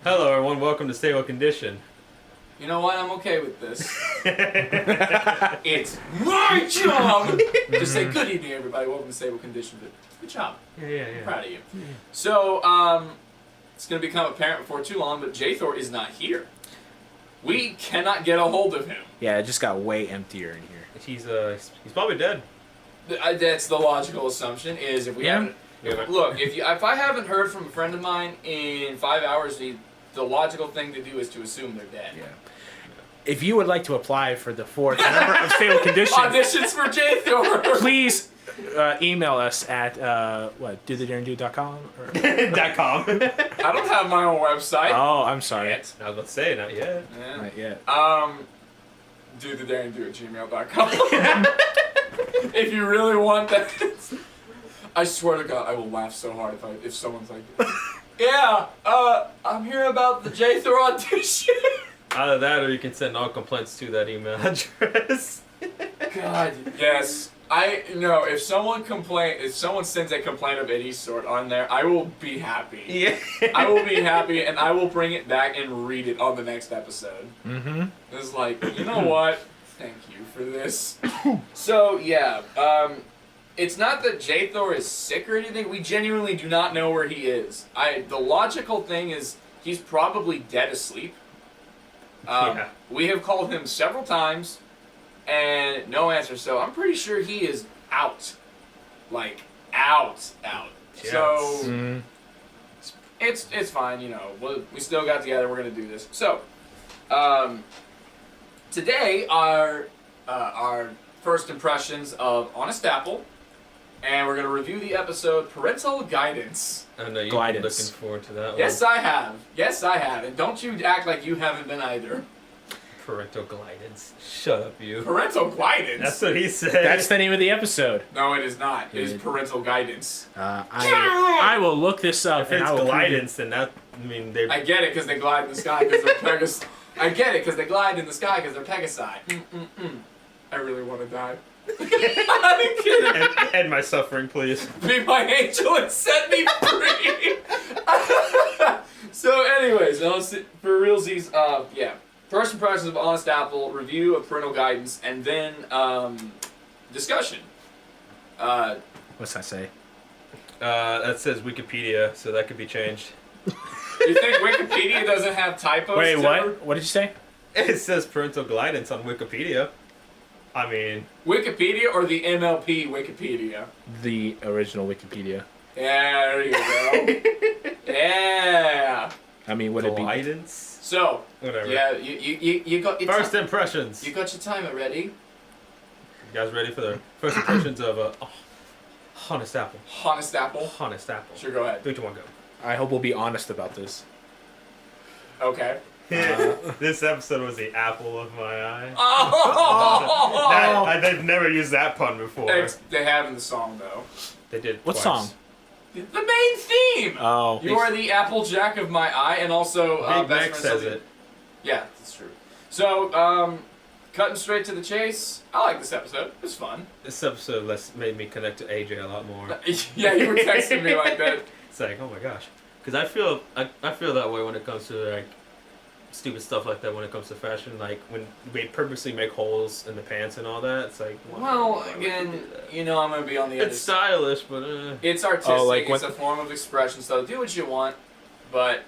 Hello, everyone. Welcome to Stable Condition. You know what? I'm okay with this. It's my job to say good evening, everybody. Welcome to Stable Condition. But good job. Yeah. I'm proud of you. So, it's going to become apparent before too long, but Jthor is not here. We cannot get a hold of him. Yeah, it just got way emptier in here. He's probably dead. That's the logical assumption. Is if we haven't look if I haven't heard from a friend of mine in 5 hours, the logical thing to do is to assume they're dead. Yeah. If you would like to apply for the 4th number of Stable Condition, auditions for Jthor, please email us at dothedaringdo.com or .com. I don't have my own website. Oh, I'm sorry. Yet. I was about to say, not yet. Yeah. Not yet. dothedaringdo@gmail.com. If you really want that, I swear to God, I will laugh so hard if someone's like, yeah, I'm here about the Jthor audition. Either that, or you can send all complaints to that email address. God, yes. If someone sends a complaint of any sort on there, I will be happy. Yeah. I will be happy, and I will bring it back and read it on the next episode. Mm-hmm. It's like, you know what? Thank you for this. So, yeah, it's not that Jthor is sick or anything. We genuinely do not know where he is. The logical thing is he's probably dead asleep. Yeah. We have called him several times, and no answer. So I'm pretty sure he is out. Like, out. Yes. So, it's fine, we still got together, we're going to do this. So, today our first impressions of Honest Apple, and we're going to review the episode Parental Guidance. I know you've been looking forward to that one. Yes, I have. And don't you act like you haven't been either. Parental Glideance. Shut up, you. Parental Guidance? That's what he said. That's the name of the episode. No, it is not. It is Parental Guidance. I will look this up. If it's Glideance, then that, they... I get it because they glide in the sky because they're Pegasus. I get it because they glide in the sky because they're Pegasi. I really want to die. I'm kidding. End my suffering, please. Be my angel and set me free. So, anyways, for realsies, yeah. First impressions of Honest Apple, review of Parental Guidance, and then discussion. What's that say? That says Wikipedia, so that could be changed. You think Wikipedia doesn't have typos? Wait, what? What did you say? It says Parental Guidance on Wikipedia. I mean... Wikipedia or the MLP Wikipedia? The original Wikipedia. Yeah, there you go. Yeah. I mean, would it be... Guidance? So, whatever. Yeah, you got... First impressions. You got your timer ready? You guys ready for the first impressions of Honest Apple? Honest Apple? Honest Apple. Sure, go ahead. 3, 2, 1, go. I hope we'll be honest about this. Okay. This episode was the apple of my eye. Oh! They've never used that pun before. They have in the song, though. They did. What twice. song? The main theme! Oh. You are the Applejack of my eye, and also... Big Mac says it. Yeah, that's true. So, cutting straight to the chase, I like this episode. It was fun. This episode made me connect to AJ a lot more. Yeah, you were texting me like that. It's like, oh my gosh. Because I feel that way when it comes to, like, stupid stuff like that when it comes to fashion. Like, when we purposely make holes in the pants and all that, it's like... Well, again, I'm going to be on the other It's stylish, but... It's artistic. Oh, like it's a form of expression, so do what you want. But,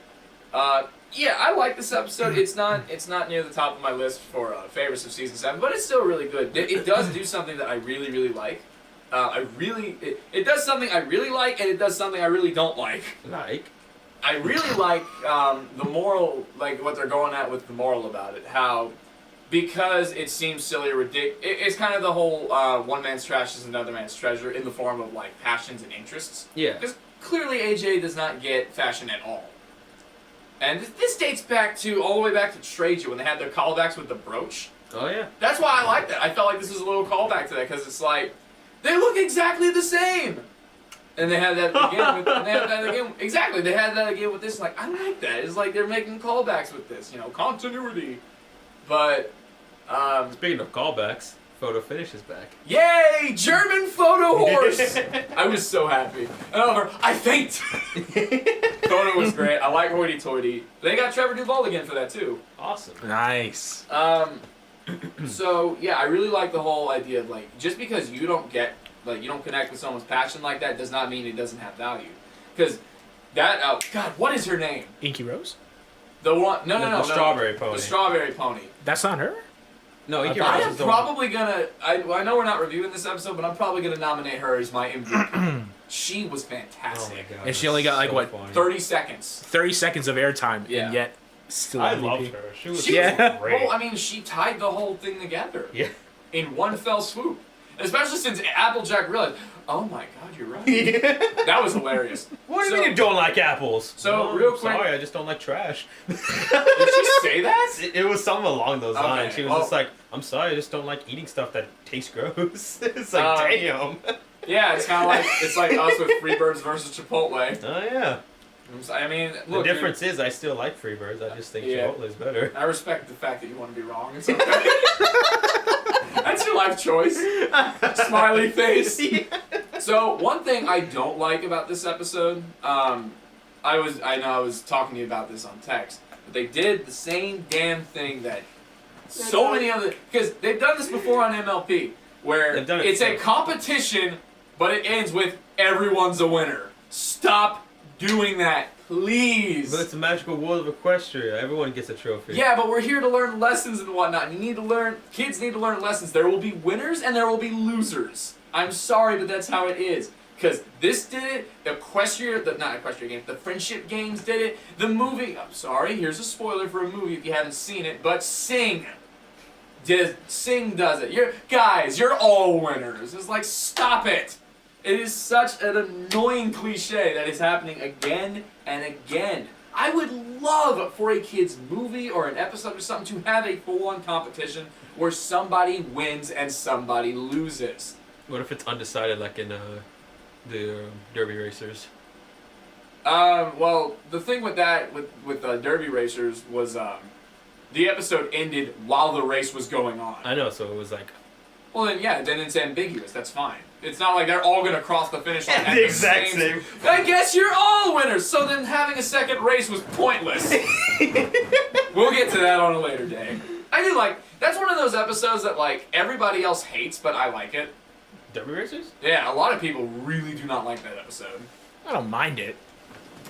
yeah, I like this episode. It's not near the top of my list for favorites of Season 7, but it's still really good. It does do something that I really, really like. It does something I really like, and it does something I really don't like. Like? I really like the moral, like what they're going at with the moral about it. How, because it seems silly or ridiculous, it's kind of the whole one man's trash is another man's treasure in the form of like passions and interests. Yeah. Because clearly AJ does not get fashion at all. And this dates back to, all the way back to Trixie when they had their callbacks with the brooch. Oh, yeah. That's why I like that. I felt like this was a little callback to that because it's like, they look exactly the same. And they had that again. Exactly, they had that again with this. Like, I like that. It's like they're making callbacks with this, continuity. But speaking of callbacks, photo finish is back. Yay! German photo horse! I was so happy. And over, I faint! Photo was great. I like Hoity Toity. They got Trevor Duvall again for that, too. Awesome. Nice. So, yeah, I really like the whole idea of, like, just because you don't get, like, you don't connect with someone's passion like that does not mean it doesn't have value. Because that, oh, God, what is her name? Inky Rose? The one, no, Strawberry Pony. The Strawberry Pony. That's not her? No, Inky I Rose am is the one. probably gonna. I know we're not reviewing this episode, but I'm probably gonna nominate her as my MVP. She was Oh my fantastic. god. And she only got, like, what, funny. 30 seconds. 30 seconds of airtime, Yeah. and yet still I MVP. loved her. She was Yeah. great. Well, I mean, she tied the whole thing together Yeah. in one fell swoop. Especially since Applejack realized, oh my God, you're right. That was hilarious. What do you So- mean you don't like apples? So, No, real I'm quick- sorry, I just don't like trash. Did she say that? It was something along those Okay, lines. She was well- just like, I'm sorry, I just don't like eating stuff that tastes gross. It's like, damn. Yeah, it's kind of like us with Freebirds versus Chipotle. Oh, yeah. I mean, The look, difference is I still like Freebirds. I just think Yeah. Chipotle is better. I respect the fact that you want to be wrong. It's okay. That's your life choice. Smiley face. So one thing I don't like about this episode, I know I was talking to you about this on text, but they did the same damn thing that so many other, because they've done this before on MLP, where They've done it it's a before. competition, but it ends with everyone's a winner. Stop doing that, please. But it's a magical world of Equestria. Everyone gets a trophy. Yeah, but we're here to learn lessons and whatnot. You need to learn, kids need to learn lessons. There will be winners and there will be losers. I'm sorry, but that's how it is. Because this did it, the Friendship Games did it, the movie, I'm sorry, here's a spoiler for a movie if you haven't seen it, but Sing does it. You're all winners. It's like, stop it. It is such an annoying cliche that is happening again and again. I would love for a kid's movie or an episode or something to have a full-on competition where somebody wins and somebody loses. What if it's undecided, like in the Derby Racers? Well, the thing with that, with Derby Racers was the episode ended while the race was going on. I know, so it was like... Well, then, yeah, then it's ambiguous. That's fine. It's not like they're all going to cross the finish line at The the exact same. same. I guess you're all winners. So then having a second race was pointless. We'll get to that on a later day. I do like. That's one of those episodes that like everybody else hates, but I like it. Derby Racers? Yeah, a lot of people really do not like that episode. I don't mind it.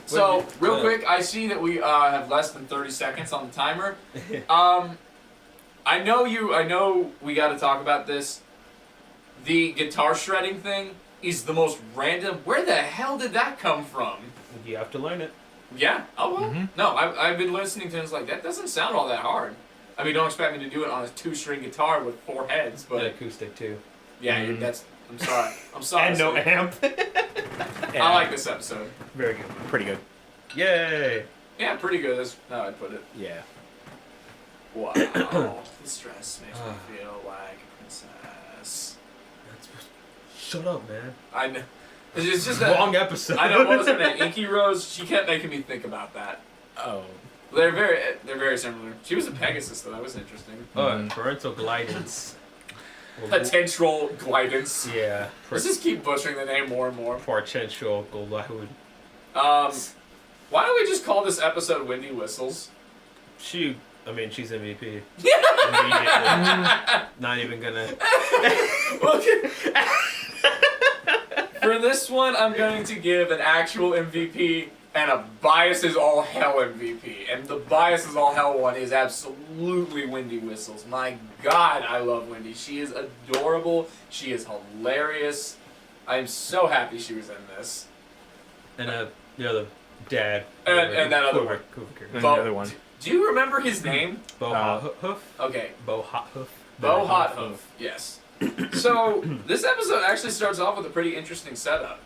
So, real quick, I see that we have less than 30 seconds on the timer. I know we got to talk about this. The guitar shredding thing is the most random. Where the hell did that come from? You have to learn it. Yeah. Oh, well. Mhm. No, I've been listening to it. It's like, that doesn't sound all that hard. I mean, don't expect me to do it on a 2-string guitar with 4 heads, But but acoustic, too. yeah, Mhm. that's. I'm sorry. I'm sorry. And no Steve. amp. Yeah, I like this episode. Very good. Pretty good. Yay! Yeah, pretty good. That's how I'd put it. Yeah. Wow. This dress makes me feel like a princess. Shut up, man. I know. It's just that. Wrong episode. I know. What was her name? Inky Rose. She kept making me think about that. Oh. They're very similar. She was a Pegasus, though. That was interesting. Parental Glideance. Potential Glideance. Yeah. Let's just keep butchering the name more and more. Potential Glide. Why don't we just call this episode Windy Whistles? She's MVP. Yeah. Not even gonna. For this one, I'm going to give an actual MVP and a bias is all hell MVP. And the bias is all hell one is absolutely Windy Whistles. My God, I love Windy. She is adorable. She is hilarious. I'm so happy she was in this. And the other dad. And that other one. And Bo- the other one. Do you remember his name? Bo Hot Hoof. Okay. Bo Hot Hoof. Bo Hot Hoof. Yes. So, this episode actually starts off with a pretty interesting setup.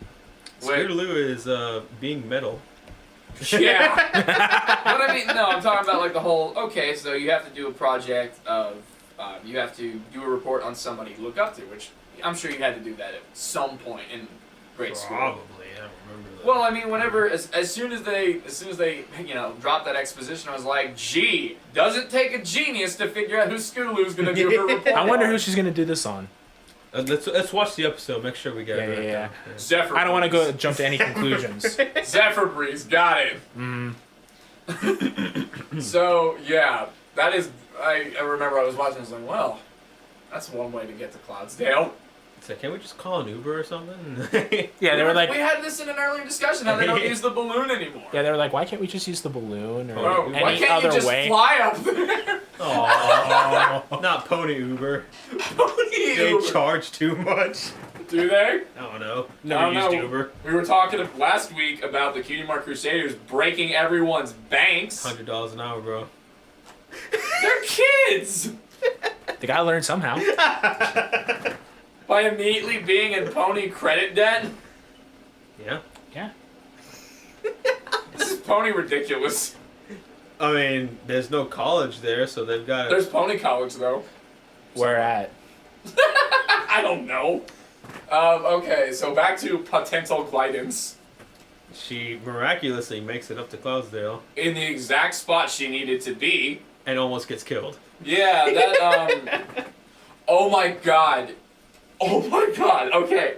Scootaloo is being metal. Yeah. But I mean, no, I'm talking about like the whole, okay, so you have to do a project of, you have to do a report on somebody you look up to, which I'm sure you had to do that at some point in grade school. Probably, don't remember that. Well, I mean, whenever as soon as they dropped that exposition, I was like, gee, doesn't take a genius to figure out who Scootaloo's gonna do her report. I wonder on. who she's gonna do this on. Let's watch the episode. Make sure we get it. Yeah. Zephyr. I don't want to Breeze. go jump to any conclusions. Zephyr Breeze, got it. So yeah, that is. I remember I was watching. I was like, well, that's one way to get to Cloudsdale. It's like, can't we just call an Uber or something? Yeah, they were like, we had this in an earlier discussion. How they don't use the balloon anymore. yeah, they were like, why can't we just use the balloon or Oh, any why can't other you just way? fly up there? Oh, not Pony Uber. Pony They Uber. charge too much. Do they? I don't know. I Never don't used know. Uber. We were talking last week about the Cutie Mark Crusaders breaking everyone's banks. $100 an hour, bro. They're kids! They gotta learn somehow. By immediately being in pony credit debt? Yeah. Yeah. This is pony ridiculous. I mean, there's no college there, so they've got. There's pony college, though. Where at? I don't know. Okay, so back to Parental Glideance. She miraculously makes it up to Cloudsdale In the exact spot she needed to be. and almost gets killed. Yeah, that, oh my god. Oh my god, okay.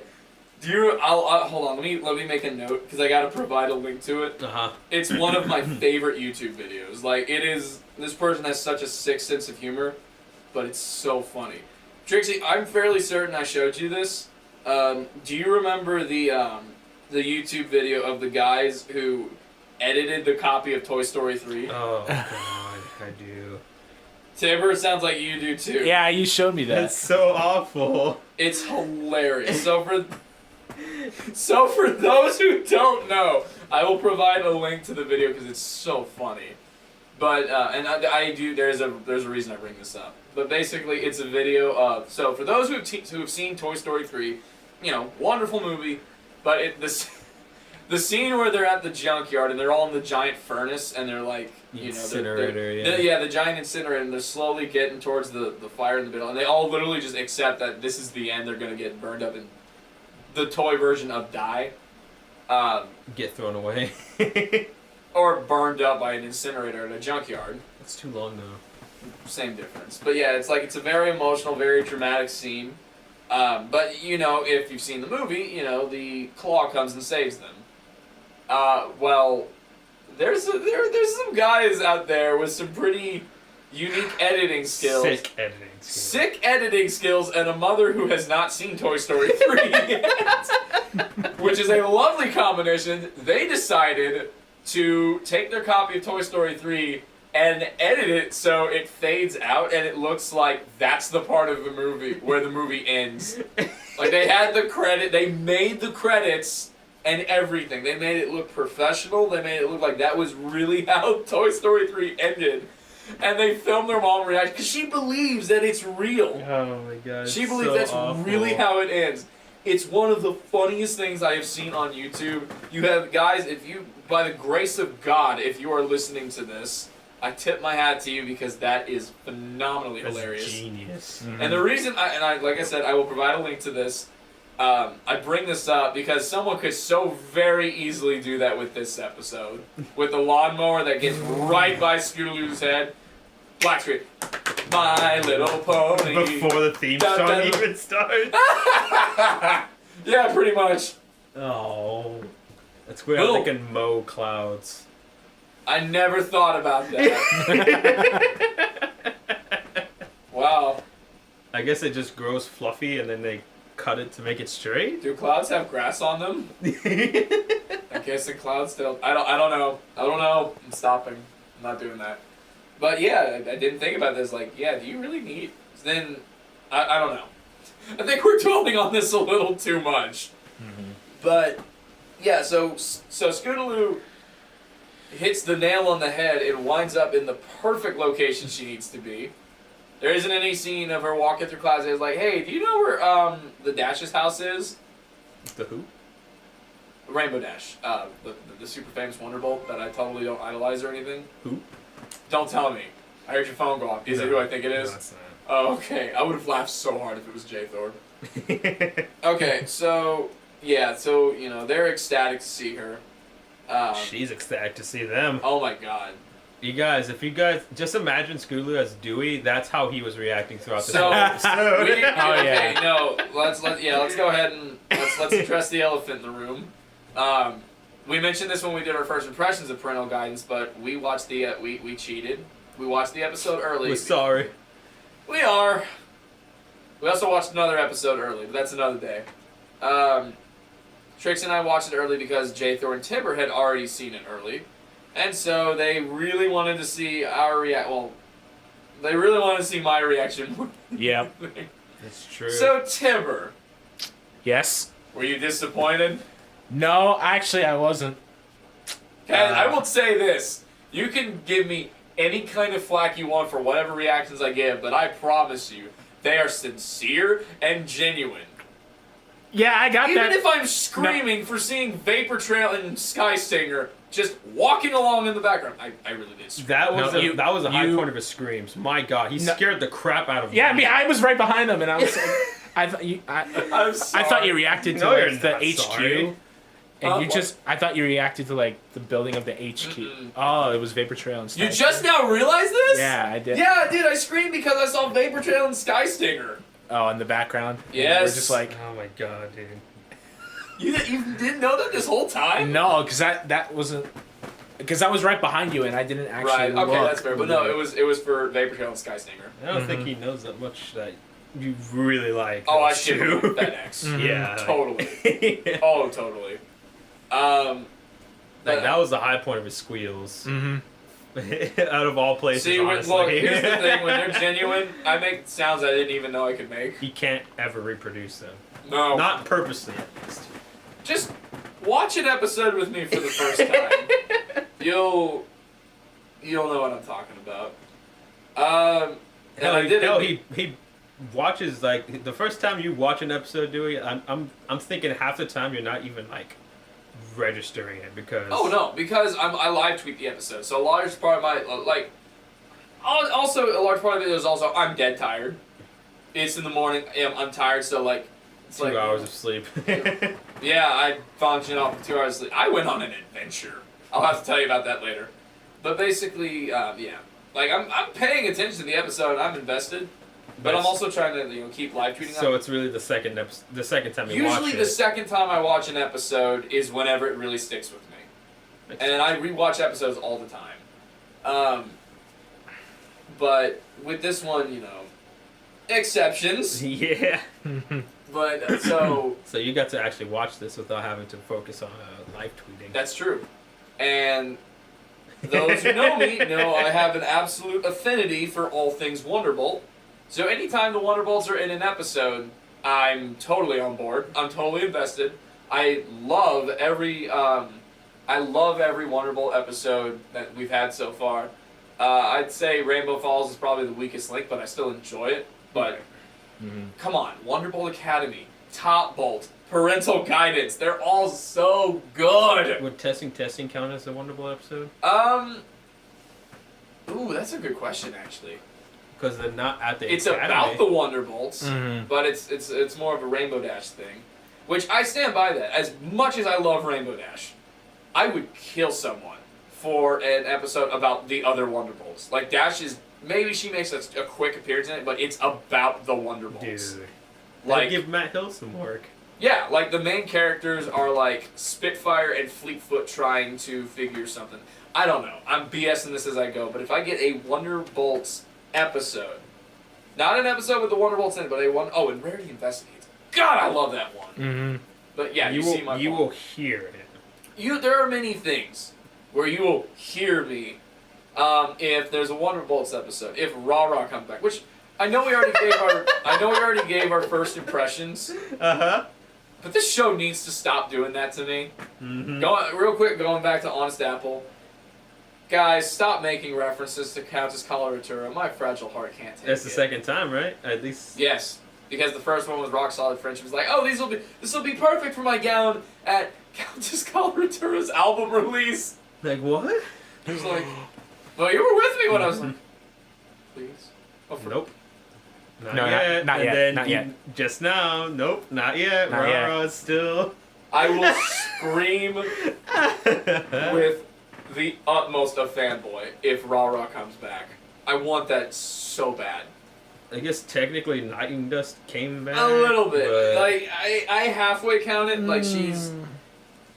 Hold on, let me make a note, because I gotta provide a link to it. Uh-huh. It's one of my favorite YouTube videos. Like, it is, this person has such a sick sense of humor, but it's so funny. Trixie, I'm fairly certain I showed you this. Do you remember the YouTube video of the guys who edited the copy of Toy Story 3? Oh, God, I do. Tibor, it sounds like you do too. Yeah, you showed me that. That's so awful. It's hilarious. So for those who don't know, I will provide a link to the video because it's so funny. But and I do. There's a reason I bring this up. But basically, it's a video of. So for those who have seen Toy Story 3, wonderful movie. But the scene where they're at the junkyard and they're all in the giant furnace and they're like, Incinerator, the giant incinerator, and they're slowly getting towards the fire in the middle, and they all literally just accept that this is the end. They're gonna get burned up in the toy version of die, Get thrown away. or burned up by an incinerator at a junkyard. That's too long now. Same difference. But yeah, it's a very emotional, very dramatic scene. But if you've seen the movie, the claw comes and saves them. Well, there's some guys out there with some pretty unique editing skills. Sick editing skills. Sick editing skills, and a mother who has not seen Toy Story 3 yet. Which is a lovely combination. They decided to take their copy of Toy Story 3 and edit it so it fades out and it looks like that's the part of the movie where the movie ends. Like, they had the credit, they made the credits and everything. They made it look professional. They made it look like that was really how Toy Story 3 ended. And they filmed their mom react because she believes that it's real. Oh my god. She believes so that's awful. really how it ends. It's one of the funniest things I have seen on YouTube. You have guys, by the grace of God, if you are listening to this, I tip my hat to you because that is phenomenally That's hilarious. Genius. Mm-hmm. And the reason, like I said, I will provide a link to this. I bring this up because someone could so very easily do that with this episode. With the lawnmower that gets right by Scootaloo's head. Black screen. My Little Pony. Before the theme Dun, song dun. even starts. Yeah, pretty much. Oh. That's weird. Boom. They can mow clouds. I never thought about that. Wow. I guess it just grows fluffy and then they cut it to make it straight? Do clouds have grass on them? I guess the clouds still. I don't know. I'm stopping. I'm not doing that. But yeah, I didn't think about this. Like, yeah, do you really need? Then, I don't know. I think we're dwelling on this a little too much. Mm-hmm. But yeah, so Scootaloo hits the nail on the head and winds up in the perfect location she needs to be. There isn't any scene of her walking through clouds. It's like, hey, do you know where the Dash's house is? The who? Rainbow Dash, the super famous Wonderbolt that I totally don't idolize or anything. Who? Don't tell me. I heard your phone go off. Is it who I think it is? No, it's Oh, okay. I would have laughed so hard if it was J. Thor. Okay, so yeah, so, you know, they're ecstatic to see her. She's ecstatic to see them. Oh my god. You guys, if you guys just imagine Scootaloo as Dewie, that's how he was reacting throughout this So, whole episode. okay, no, let's go ahead and let's address the elephant in the room. We mentioned this when we did our first impressions of Parental Guidance, but we watched we cheated. We watched the episode early. We're sorry. We are. We also watched another episode early, but that's another day. Trixie and I watched it early because Thor and Tibor had already seen it early. And so they really wanted to see our Well, they really wanted to see my reaction. Yep. That's true. So, Tibor, Yes. were you disappointed? No, actually, I wasn't. Okay, I will say this. You can give me any kind of flack you want for whatever reactions I give, but I promise you, they are sincere and genuine. Yeah, I got Even that. if I'm screaming for seeing Vapor Trail and Sky Stinger just walking along in the background, I really did scream. that was No, that was a high you- point of his screams. My God, he scared the crap out of me. Yeah, I mean, I was right behind them, and I was like, I thought you, I'm sorry. I thought you reacted to No, you're like, the not HQ, sorry. and you What? just, I thought you reacted to like the building of the HQ. Mm-mm. Oh, it was Vapor Trail and stuff. You just now realized this? Yeah, I did. Yeah, dude, I screamed because I saw Vapor Trail and Sky Stinger. Oh, in the background. Yes. We're just like, Oh my God, dude. You didn't know that this whole time? no, because that wasn't, because I was right behind you, and I didn't actually. Right. Okay, look. that's fair. But no, it was for Vapor Trail and Sky Stinger. I don't think he knows that much that you really like. Oh, I those should two. have that X. Yeah. Totally. Oh, totally. Like, that was the high point of his squeals. Mm-hmm. Out of all places, See, honestly. look, here's the thing. When they're genuine, I make sounds I didn't even know I could make. He can't ever reproduce them. No. Not purposely, at least. Just watch an episode with me for the first time. You'll know what I'm talking about. And Hell, I did hell, it. he watches, like, the first time you watch an episode, Dewey, I'm thinking half the time you're not even, like, registering it because... Oh no, because I live tweet the episode, so a large part of my also a large part of it is also I'm dead tired. It's in the morning. I'm tired, so like it's 2 hours of sleep. Yeah, I functioned off of 2 hours of sleep. I went on an adventure. I'll have to tell you about that later. But basically, yeah, like I'm paying attention to the episode. And I'm invested, but I'm also trying to keep live tweeting. So it's really the second time you watch it. Usually the second time I watch an episode is whenever it really sticks with me. And then I rewatch episodes all the time. But with this one, exceptions. Yeah. But so So you got to actually watch this without having to focus on live tweeting. that's true. And those who know me know I have an absolute affinity for all things Wonderbolt. So anytime the Wonderbolts are in an episode, I'm totally on board. I'm totally invested. I love every Wonderbolt episode that we've had so far. I'd say Rainbow Falls is probably the weakest link, but I still enjoy it. But come on, Wonderbolt Academy, Top Bolt, Parental Guidance, they're all so good. Would testing count as a Wonderbolt episode? Ooh, that's a good question actually. Because they're not at the It's academy. about the Wonderbolts, Mhm. but it's more of a Rainbow Dash thing, which I stand by that. As much as I love Rainbow Dash, I would kill someone for an episode about the other Wonderbolts. Like Dash is maybe she makes a quick appearance in it, but it's about the Wonderbolts. Dude. Like give Matt Hill some work. yeah, like the main characters are like Spitfire and Fleetfoot trying to figure something. I don't know. I'm BSing this as I go, but if I get a Wonderbolts episode, not an episode with the Wonderbolts in it, but and Rarity Investigates. God, I love that one. Mm-hmm. But yeah, you will, see my you point. will hear it. There are many things where you will hear me if there's a Wonderbolts episode, if Rah comes back, which I know we already gave our first impressions, Uh-huh. but this show needs to stop doing that to me. Mm-hmm. Going back to Honest Apple. Guys, stop making references to Countess Coloratura. My fragile heart can't take it. That's the second time, right? At least. Yes, because the first one was Rock Solid Friendship. It was like, oh, this will be perfect for my gown at Countess Coloratura's album release. Like, what? It was like, well, you were with me when I was like, please. Oh, Nope. Not No, yet. not and yet, then not yet. Just now, nope, not yet. Not yet. Rara still. I will scream with the utmost of fanboy if Ra comes back. I want that so bad. I guess technically Night and Dust came back. A little bit. but Like, I halfway count it. Like, she's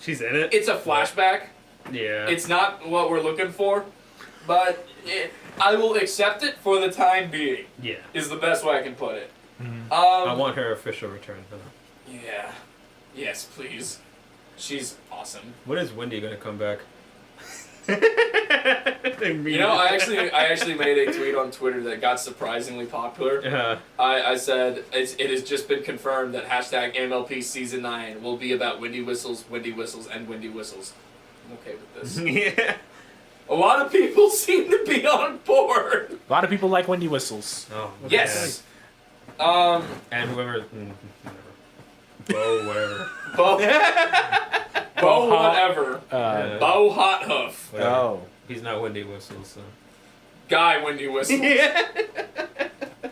she's in it. It's a flashback. Yeah. It's not what we're looking for, but I will accept it for the time being. Yeah. Is the best way I can put it. I want her official return though. Yeah. Yes, please. She's awesome. When is Wendy gonna come back? You know, I actually made a tweet on Twitter that got surprisingly popular. I said it has just been confirmed that hashtag MLP Season 9 will be about Wendy Whistles, and Wendy Whistles. I'm okay with this. Yeah. A lot of people seem to be on board. A lot of people like Wendy Whistles. Oh. Yes. And whoever. Bo whatever. Bo whatever. Bo Hot Hoof. Whatever. Oh. He's not Wendy Whistles, so. Guy Wendy Whistles. Yeah.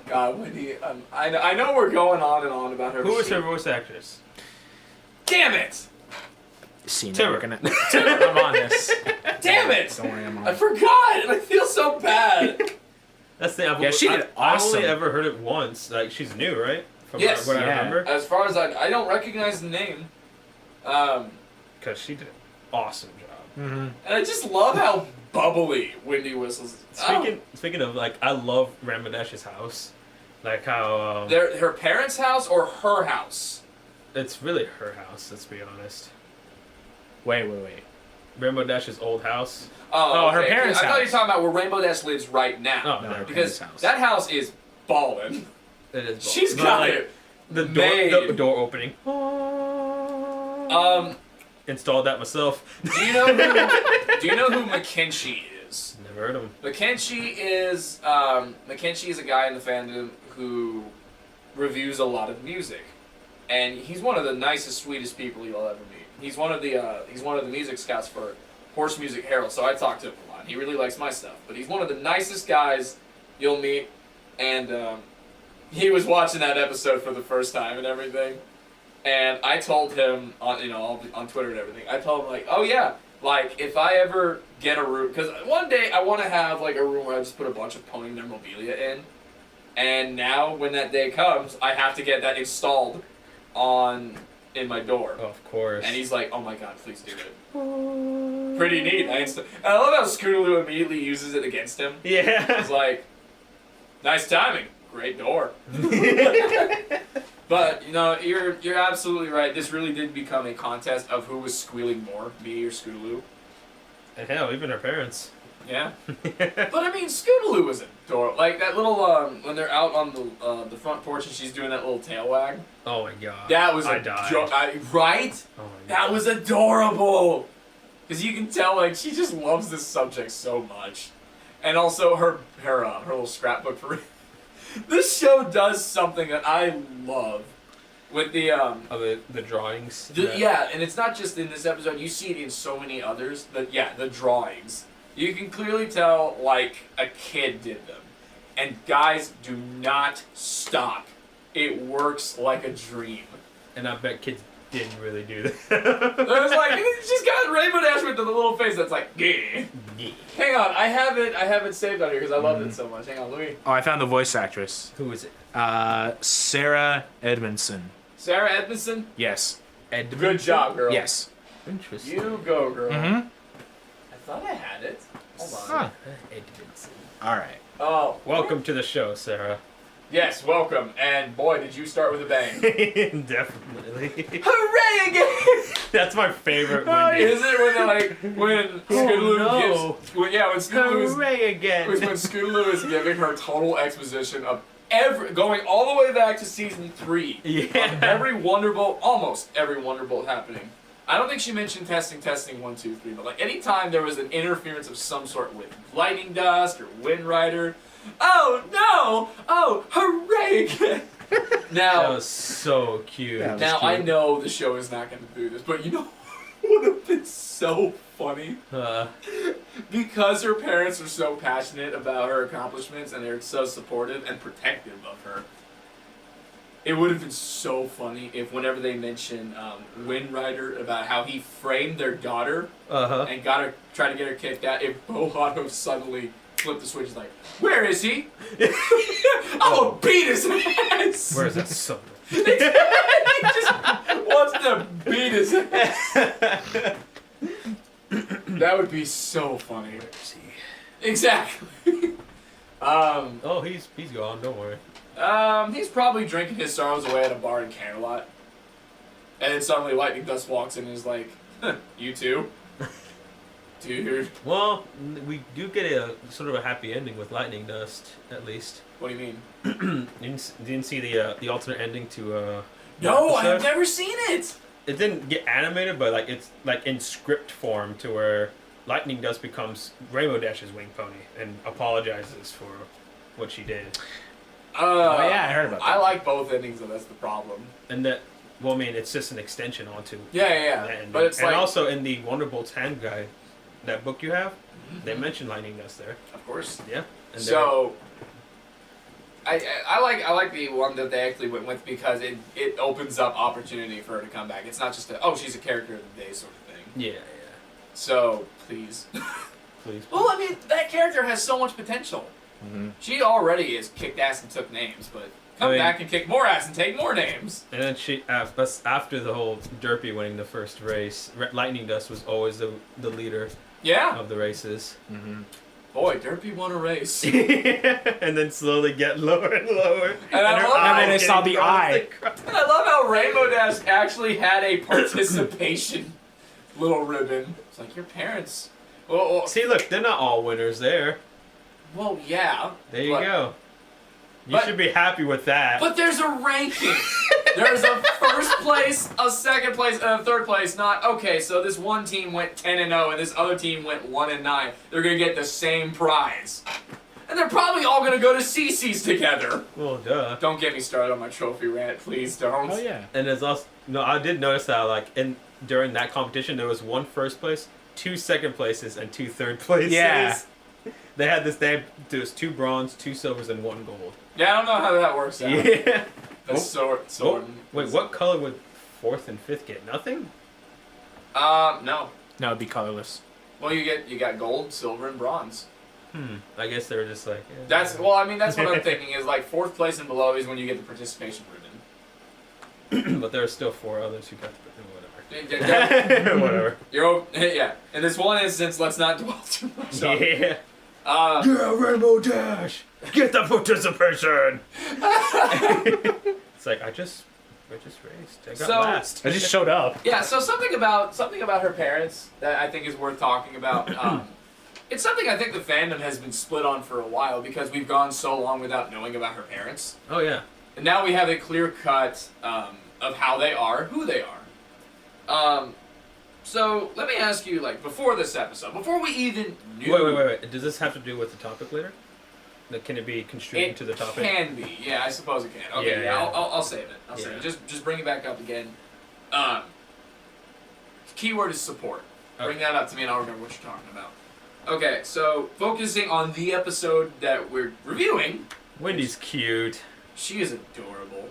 God, Wendy. I know we're going on and on about her. Who is her voice actress? Damn it! See, Tibor. we're gonna. I'm on this. Damn it! Don't worry, I'm on I forgot, and I feel so bad. That's the. Yeah, she did awesome. I've only ever heard it once. Like she's new, right? From Yes. what I Yeah. remember. As far as I don't recognize the name. Because she did an awesome job. Mm-hmm. And I just love how bubbly Wendy Whistles is. Speaking of, like, I love Rainbow Dash's house. Like how Her parents' house or her house? it's really her house. Let's be honest. Wait. Rainbow Dash's old house. Oh, her okay. parents' I thought you were house. talking about where Rainbow Dash lives right now. Oh, No, no, her because parents' house. that house is ballin'. It is. She's But, got like, it. The made. door opening. Installed that myself. Do you know who McKenzie is? Never heard of him. McKenzie is a guy in the fandom who reviews a lot of music, and he's one of the nicest, sweetest people you'll ever meet. He's one of the music scouts for Horse Music Herald, so I talk to him a lot. He really likes my stuff, but he's one of the nicest guys you'll meet, and he was watching that episode for the first time and everything. And I told him on Twitter and everything. I told him like, oh yeah, like if I ever get a room, because one day I want to have like a room where I just put a bunch of pony memorabilia in. And now when that day comes, I have to get that installed in my door. Oh, of course. And he's like, oh my god, please do it. Pretty neat. And I love how Scootaloo immediately uses it against him. Yeah. He's like, nice timing, great door. But you're absolutely right. This really did become a contest of who was squealing more, me or Scootaloo. And hell, even her parents. Yeah. But I mean, Scootaloo was adorable. Like that little when they're out on the front porch and she's doing that little tail wag. Oh my god. That was I died. Right? Oh my god. That was adorable. Because you can tell like she just loves this subject so much, and also her little scrapbook for. This show does something that I love with the the drawings. yeah, and it's not just in this episode. You see it in so many others. The drawings. You can clearly tell like a kid did them, and guys, do not stop. It works like a dream. And I bet kids didn't really do that. It was like she's got Rainbow Dash with the little face that's like, yeah. Hang on, I have it saved on here because I loved it so much. Hang on, let me. Oh, I found the voice actress. Who is it? Sarah Edmondson. Sarah Edmondson. Yes. Good job, girl. Yes. Interesting. You go, girl. Mm-hmm. I thought I had it. Hold on. Huh. Edmondson. All right. Oh. Welcome to the show, Sarah. Yes, welcome. And boy, did you start with a bang. Definitely. Hooray again! That's my favorite Wendy. Is it when Scootaloo gives? When Scootaloo Hooray again. when Scootaloo is giving her total exposition of going all the way back to season 3 of almost every Wonderbolt happening. I don't think she mentioned testing 1, 2, 3, but like anytime there was an interference of some sort with lightning dust or Wind Rider, oh no! Oh, hooray again! Now That was so cute. Yeah. now I know the show is not going to do this, but you know what would have been so funny? Because her parents are so passionate about her accomplishments and they're so supportive and protective of her. It would have been so funny if whenever they mention Wind Rider about how he framed their daughter and tried to get her kicked out, if Bohato suddenly flipped the switch, like, where is he? I'm gonna beat his ass. Where is that son? He just wants to beat his ass. That would be so funny. Where is he? Exactly. Oh, he's gone. Don't worry. He's probably drinking his sorrows away at a bar in Camelot. And then suddenly Lightning Dust walks in and is like, you too? Dude. Well, we do get a sort of a happy ending with Lightning Dust, at least. What do you mean? You didn't see the alternate ending to No, episode? I've never seen it! It didn't get animated, but like it's like in script form to where Lightning Dust becomes Rainbow Dash's wing pony and apologizes for what she did. Oh yeah, I heard about that. I like both endings, though. That's the problem. And that, well, I mean, it's just an extension onto. Yeah. that ending. But it's and like, also in the Wonderbolt's hand guide, that book you have, they mention Lightning Dust there. of course. Yeah. And So, I like the one that they actually went with because it opens up opportunity for her to come back. It's not just she's a character of the day sort of thing. yeah. So please. Please. Well, I mean, that character has so much potential. Mm-hmm. She already is kicked ass and took names, but come back and kick more ass and take more names. And then she, after the whole Derpy winning the first race, Lightning Dust was always the leader Yeah. of the races. Mm-hmm. Boy, Derpy won a race. And then slowly get lower and lower. And I her love- eyes and then I saw getting the crossed eye. and crossed. And I love how Rainbow Dash actually had a participation little ribbon. It's like, your parents... Well, See, look, they're not all winners there. yeah. There you but- go. You but- should be happy with that. But there's a ranking. There's a first place, a second place, and a third place. Not, okay, so this one team went 10-0 and this other team went 1-9. They're going to get the same prize. And they're probably all going to go to CC's together. Well, duh. Don't get me started on my trophy rant, please don't. Oh yeah. And there's also I did notice that like during that competition there was one first place, 2 second places, and 2 third places. Yeah. They had this. There was 2 bronze, 2 silvers, and 1 gold. Yeah, I don't know how that works out. Yeah. That's so Wait, what color would 4th and 5th get? Nothing. No. No, it'd be colorless. Well, you got gold, silver, and bronze. I guess they were just like. Yeah. That's what I'm thinking is like 4th place and below is when you get the participation ribbon. But there are still 4 others who got whatever. Whatever. Yeah. In this one instance, let's not dwell too much on it. Yeah. Yeah, Rainbow Dash! Get the participation! It's like, I just raced. I got last. I just showed up. Yeah, so something about her parents that I think is worth talking about. It's something I think the fandom has been split on for a while because we've gone so long without knowing about her parents. Oh, yeah. And now we have a clear cut of how they are, who they are. So let me ask you, like, before this episode, before we even knew... Wait. Does this have to do with the topic later? Like, can it be construed into the topic? It can be. Yeah, I suppose it can. Okay, Yeah. I'll save it. I'll save it. Just bring it back up again. Keyword is support. Bring that up to me and I'll remember what you're talking about. Okay, so focusing on the episode that we're reviewing... Wendy's cute. She is adorable.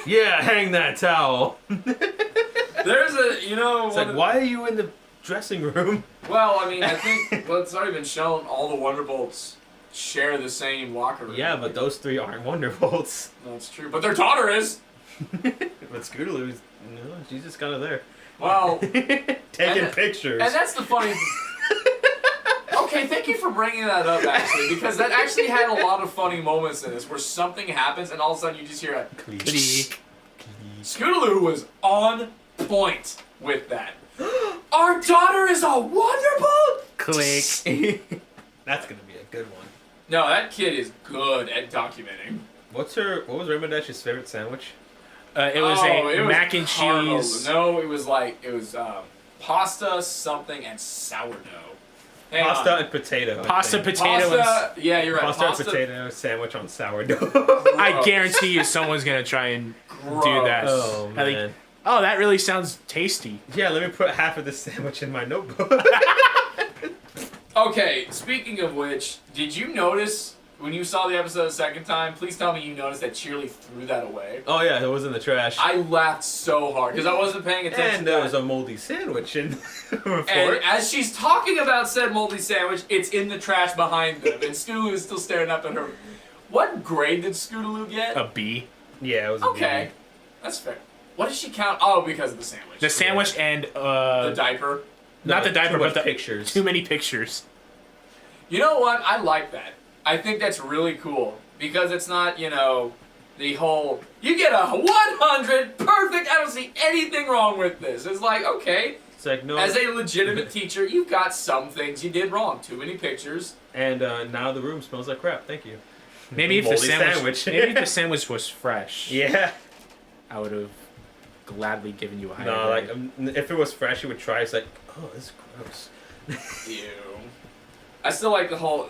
Yeah, hang that towel. There's It's like, why are you in the dressing room? Well, I mean, I think it's already been shown all the Wonderbolts share the same locker room. Yeah, but those 3 aren't Wonderbolts. That's true. But their daughter is. But Scootaloo's, she's just kind of there. Well, Taking pictures. and that's the funny. Okay, thank you for bringing that up, actually, because that actually had a lot of funny moments in this, where something happens and all of a sudden you just hear a Click. Scootaloo was on point with that. Our daughter is a Wonderbolt? Click. That's gonna be a good one. No, that kid is good at documenting. What was Rainbow Dash's favorite sandwich? It was mac and caramel. cheese. No, it was pasta, something, and sourdough. Hang Pasta on. and potato. Pasta, potato, Pasta, yeah, you're right. Pasta and potato sandwich on sourdough. I guarantee you someone's going to try and do that. Oh, I think, man. oh, that really sounds tasty. Yeah, let me put half of this sandwich in my notebook. Okay, speaking of which, did you notice when you saw the episode the second time, please tell me you noticed that Cheerly threw that away. Oh yeah, it was in the trash. I laughed so hard because I wasn't paying attention. And there was a moldy sandwich in the report. And as she's talking about said moldy sandwich, it's in the trash behind them, and Scootaloo is still staring up at her. What grade did Scootaloo get? A B. Yeah, it was a Okay, that's fair. What does she count? Oh, because of the sandwich. The sandwich and the diaper. not the diaper, too much but the pictures. Too many pictures. You know what? I like that. I think that's really cool because it's not, the whole you get a 100 perfect. I don't see anything wrong with this. It's like, okay, It's like, no. as a legitimate teacher, you've got some things you did wrong. Too many pictures. And now the room smells like crap. Thank you. Maybe if the Moldy sandwich, sandwich. maybe if the sandwich was fresh, Yeah. I would have gladly given you a higher No, grade. like if it was fresh, you would try. It's like, oh, this is gross. Ew. I still like the whole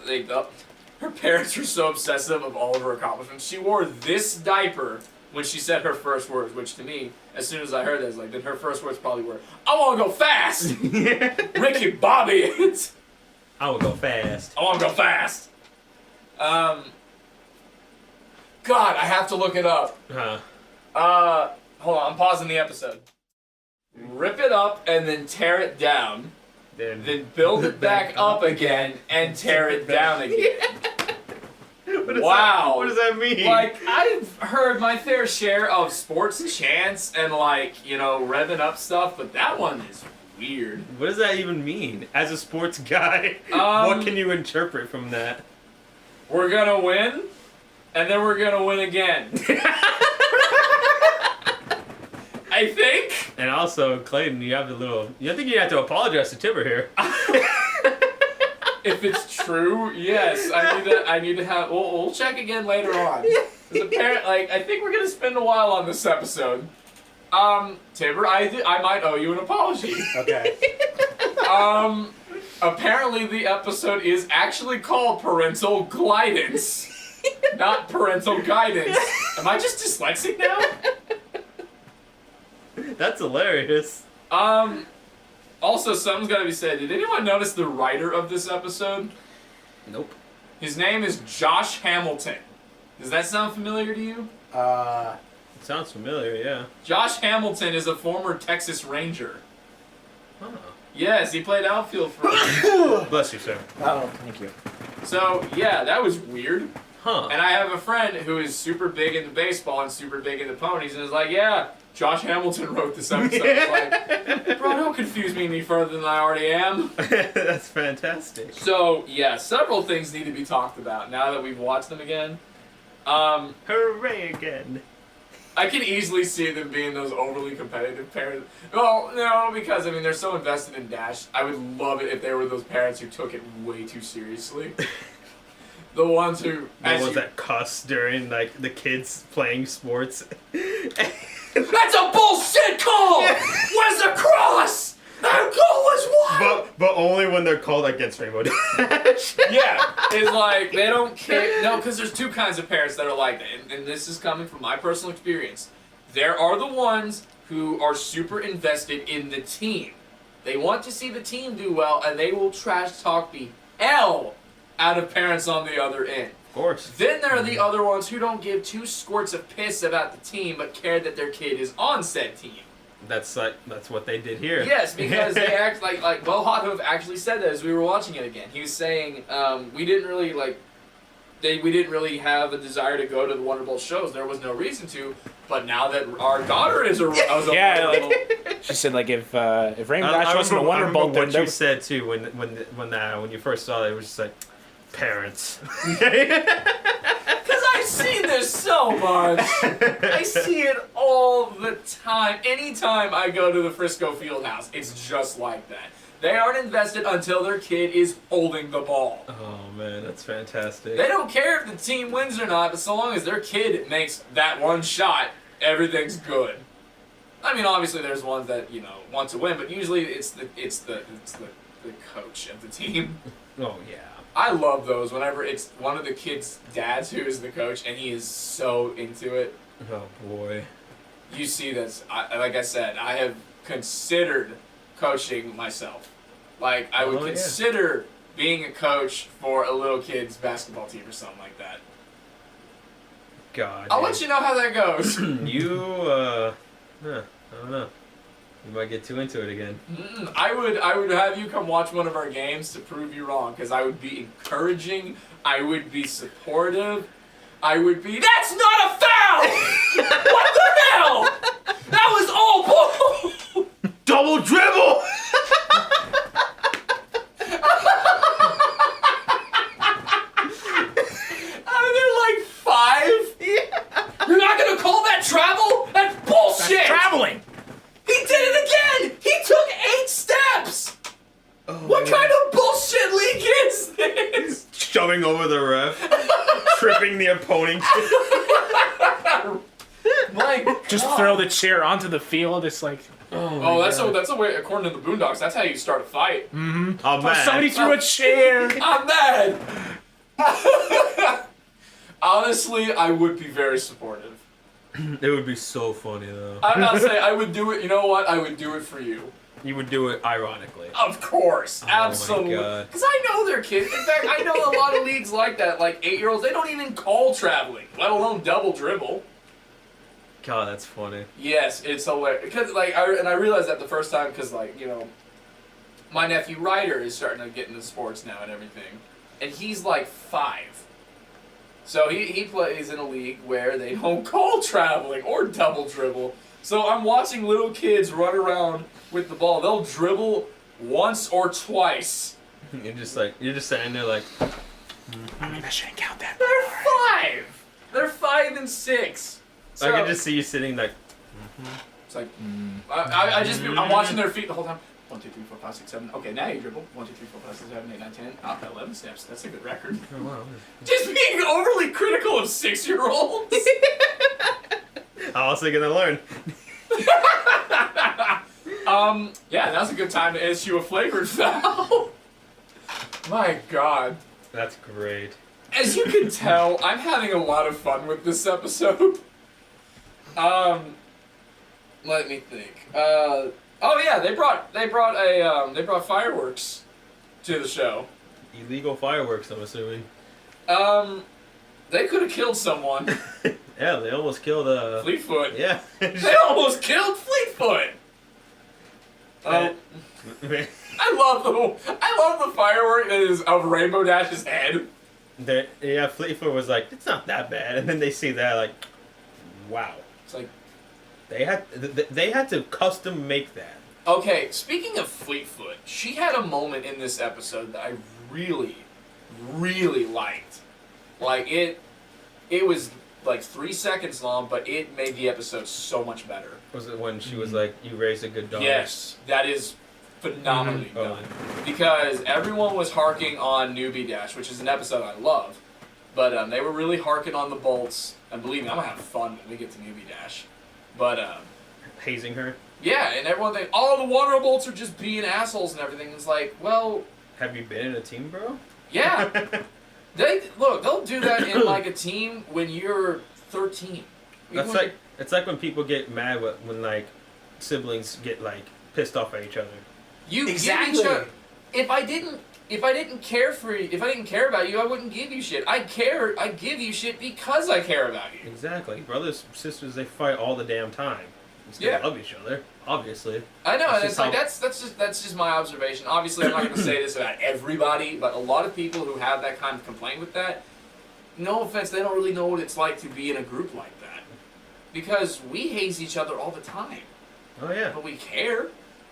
her parents were so obsessive of all of her accomplishments. She wore this diaper when she said her first words, which to me, as soon as I heard that, I was like, then her first words probably were, I want to go fast! Ricky Bobby! I will go fast. I want to go fast! God, I have to look it up. Huh. Hold on, I'm pausing the episode. Rip it up and then tear it down. Then build it back up again and tear it down again. Wow. What does that mean? Like, I've heard my fair share of sports chants and, revving up stuff, but that one is weird. What does that even mean? As a sports guy, Um, what can you interpret from that? We're gonna win, and then we're gonna win again. I think. And also, Clayton, you have the little. I think you have to apologize to Tibor here. If it's true, yes, I need to have. We'll check again later on. I think we're gonna spend a while on this episode. Tibor, I might owe you an apology. Okay. Apparently the episode is actually called Parental Glideance, not Parental Guidance. Am I just dyslexic now? That's hilarious. Also, something's gotta be said. Did anyone notice the writer of this episode? Nope. His name is Josh Hamilton. Does that sound familiar to you? It sounds familiar, yeah. Josh Hamilton is a former Texas Ranger. Huh. Yes, he played outfield for Bless you, sir. Oh, thank you. So, yeah, that was weird. Huh. And I have a friend who is super big into baseball and super big into ponies and is like, yeah, Josh Hamilton wrote this episode. It's like, bro, don't confuse me any further than I already am. That's fantastic. So, yeah, several things need to be talked about now that we've watched them again. Hooray again. I can easily see them being those overly competitive parents. Well, no, because, they're so invested in Dash. I would love it if they were those parents who took it way too seriously. The ones who... The ones that cuss during, the kids playing sports. That's a bullshit call! Where's the cross? Our goal was one! But only when they're called against Rainbow Dash. Yeah, it's like, they don't care. No, because there's two kinds of parents that are like that, and this is coming from my personal experience. There are the ones who are super invested in the team. They want to see the team do well, and they will trash talk the hell out of parents on the other end. Of course. Then there are the other ones who don't give two squirts of piss about the team, but care that their kid is on said team. That's what they did here. Yes, because they act like Bo Hothoof actually said that as we were watching it again. He was saying we didn't really have a desire to go to the Wonderbolt shows. There was no reason to, but now that our daughter is a She said if Rainbow Dash I wasn't a remember Wonderbolt, then what there you was... said too when you first saw it. It was just like parents. Because I've seen this so much. I see it all the time. Anytime I go to the Frisco Fieldhouse, it's just like that. They aren't invested until their kid is holding the ball. Oh man, that's fantastic. They don't care if the team wins or not, but so long as their kid makes that one shot, everything's good. Obviously there's ones that want to win, but usually it's the coach of the team. Oh yeah. I love those whenever it's one of the kids' dads who is the coach and he is so into it. Oh boy. You see this. Like I said, I have considered coaching myself. I would consider being a coach for a little kid's basketball team or something like that. God. I'll let you know how that goes. I don't know. You might get too into it again. I would have you come watch one of our games to prove you wrong, because I would be encouraging, I would be supportive, I would be, that's not a foul! What the hell? That was all bull! Double dribble! They're like 5? Yeah. You're not gonna call that travel? That's bullshit! That's traveling. He did it again! He took 8 steps! Oh, What man. kind of bullshit league is this? Shoving over the ref, tripping the opponent. Like, Just God. throw the chair onto the field. It's like, Oh, that's a way. According to the Boondocks, that's how you start a fight. I'm oh, mad. somebody threw a chair. I'm mad. Honestly, I would be very supportive. It would be so funny though. I'm not saying I would do it. You know what? I would do it for you. You would do it ironically. Of course, Oh my absolutely. God. Because I know they're kids. In fact, I know a lot of leagues like that. Like 8-year-olds, they don't even call traveling, let alone double dribble. God, that's funny. Yes, it's hilarious. Because I realized that the first time because my nephew Ryder is starting to get into sports now and everything, and he's like 5. So he plays in a league where they don't call traveling or double dribble. So I'm watching little kids run around with the ball. They'll dribble once or twice. You're just standing there like, Maybe I shouldn't count that. They're 5. They're 5 and 6. So, I can just see you sitting like, it's like I'm watching their feet the whole time. 1, 2, 3, 4, 5, 6, 7. Okay, now you dribble. 1, 2, 3, 4, 5, 6, 7, 8, 9, 10. 11 steps. That's a good record. oh wow. Just being overly critical of 6-year-olds. How else are they gonna learn? Yeah, now's a good time to issue a flagrant foul. My God. That's great. As you can tell, I'm having a lot of fun with this episode. Let me think. Oh yeah, they brought fireworks to the show. Illegal fireworks, I'm assuming. They could have killed someone. Yeah, they almost killed Fleetfoot. Yeah. They almost killed Fleetfoot. I love the firework that is of Rainbow Dash's head. Yeah, Fleetfoot was like, it's not that bad, and then they see that like, wow. It's like, They had to custom make that. okay, speaking of Fleetfoot, she had a moment in this episode that I really, really liked. Like, it was like 3 seconds long, but it made the episode so much better. Was it when she was like, you raised a good dog? Yes, that is phenomenally Oh. done. Because everyone was harking on Newbie Dash, which is an episode I love. But they were really harking on the bolts. And believe me, I'm going to have fun when we get to Newbie Dash. But, Hazing her? yeah, and everyone thinks, oh, the Water Bolts are just being assholes and everything. It's like, well, Have you been in a team, bro? yeah. They'll do that in like a team when you're 13. It's like when people get mad when like siblings get like pissed off at each other. You Exactly. give each other. If I didn't care about you, I wouldn't give you shit. I give you shit because I care about you. Exactly. Brothers, sisters, they fight all the damn time. They still Yeah. love each other, obviously. I know, and That's it's just like how- that's just my observation. Obviously, I'm not going to say this about everybody, but a lot of people who have that kind of complaint with that, no offense, they don't really know what it's like to be in a group like that, because we haze each other all the time, Oh yeah. but we care.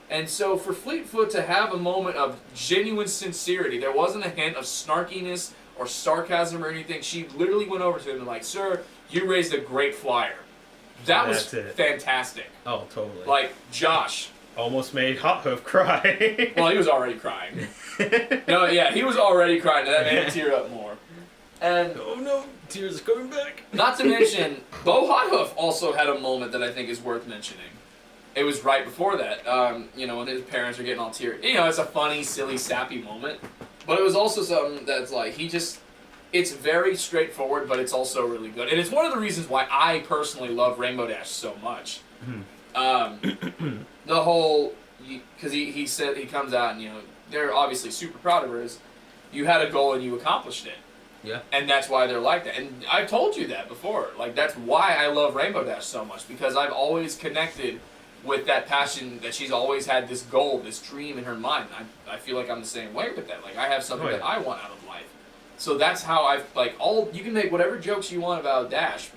And so for Fleetfoot to have a moment of genuine sincerity, there wasn't a hint of snarkiness or sarcasm or anything. She literally went over to him and like, sir, you raised a great flyer. That was That's it. fantastic. Oh, totally. Like, Josh. Almost made Hot Hoof cry. Well, he was already crying. No, yeah, he was already crying. That made him tear up more. And Oh no, tears are coming back. not to mention, Bo Hothoof also had a moment that I think is worth mentioning. It was right before that, when his parents are getting all teary. It's a funny, silly, sappy moment. But it was also something that's like, it's very straightforward, but it's also really good. And it's one of the reasons why I personally love Rainbow Dash so much. The whole, because he said, he comes out and, they're obviously super proud of her. You had a goal and you accomplished it. Yeah. And that's why they're like that. And I've told you that before. Like, that's why I love Rainbow Dash so much, because I've always connected with that passion that she's always had this goal, this dream in her mind. I feel like I'm the same way with that. Like, I have something that I want out of life. So that's how I've, like, you can make whatever jokes you want about Dash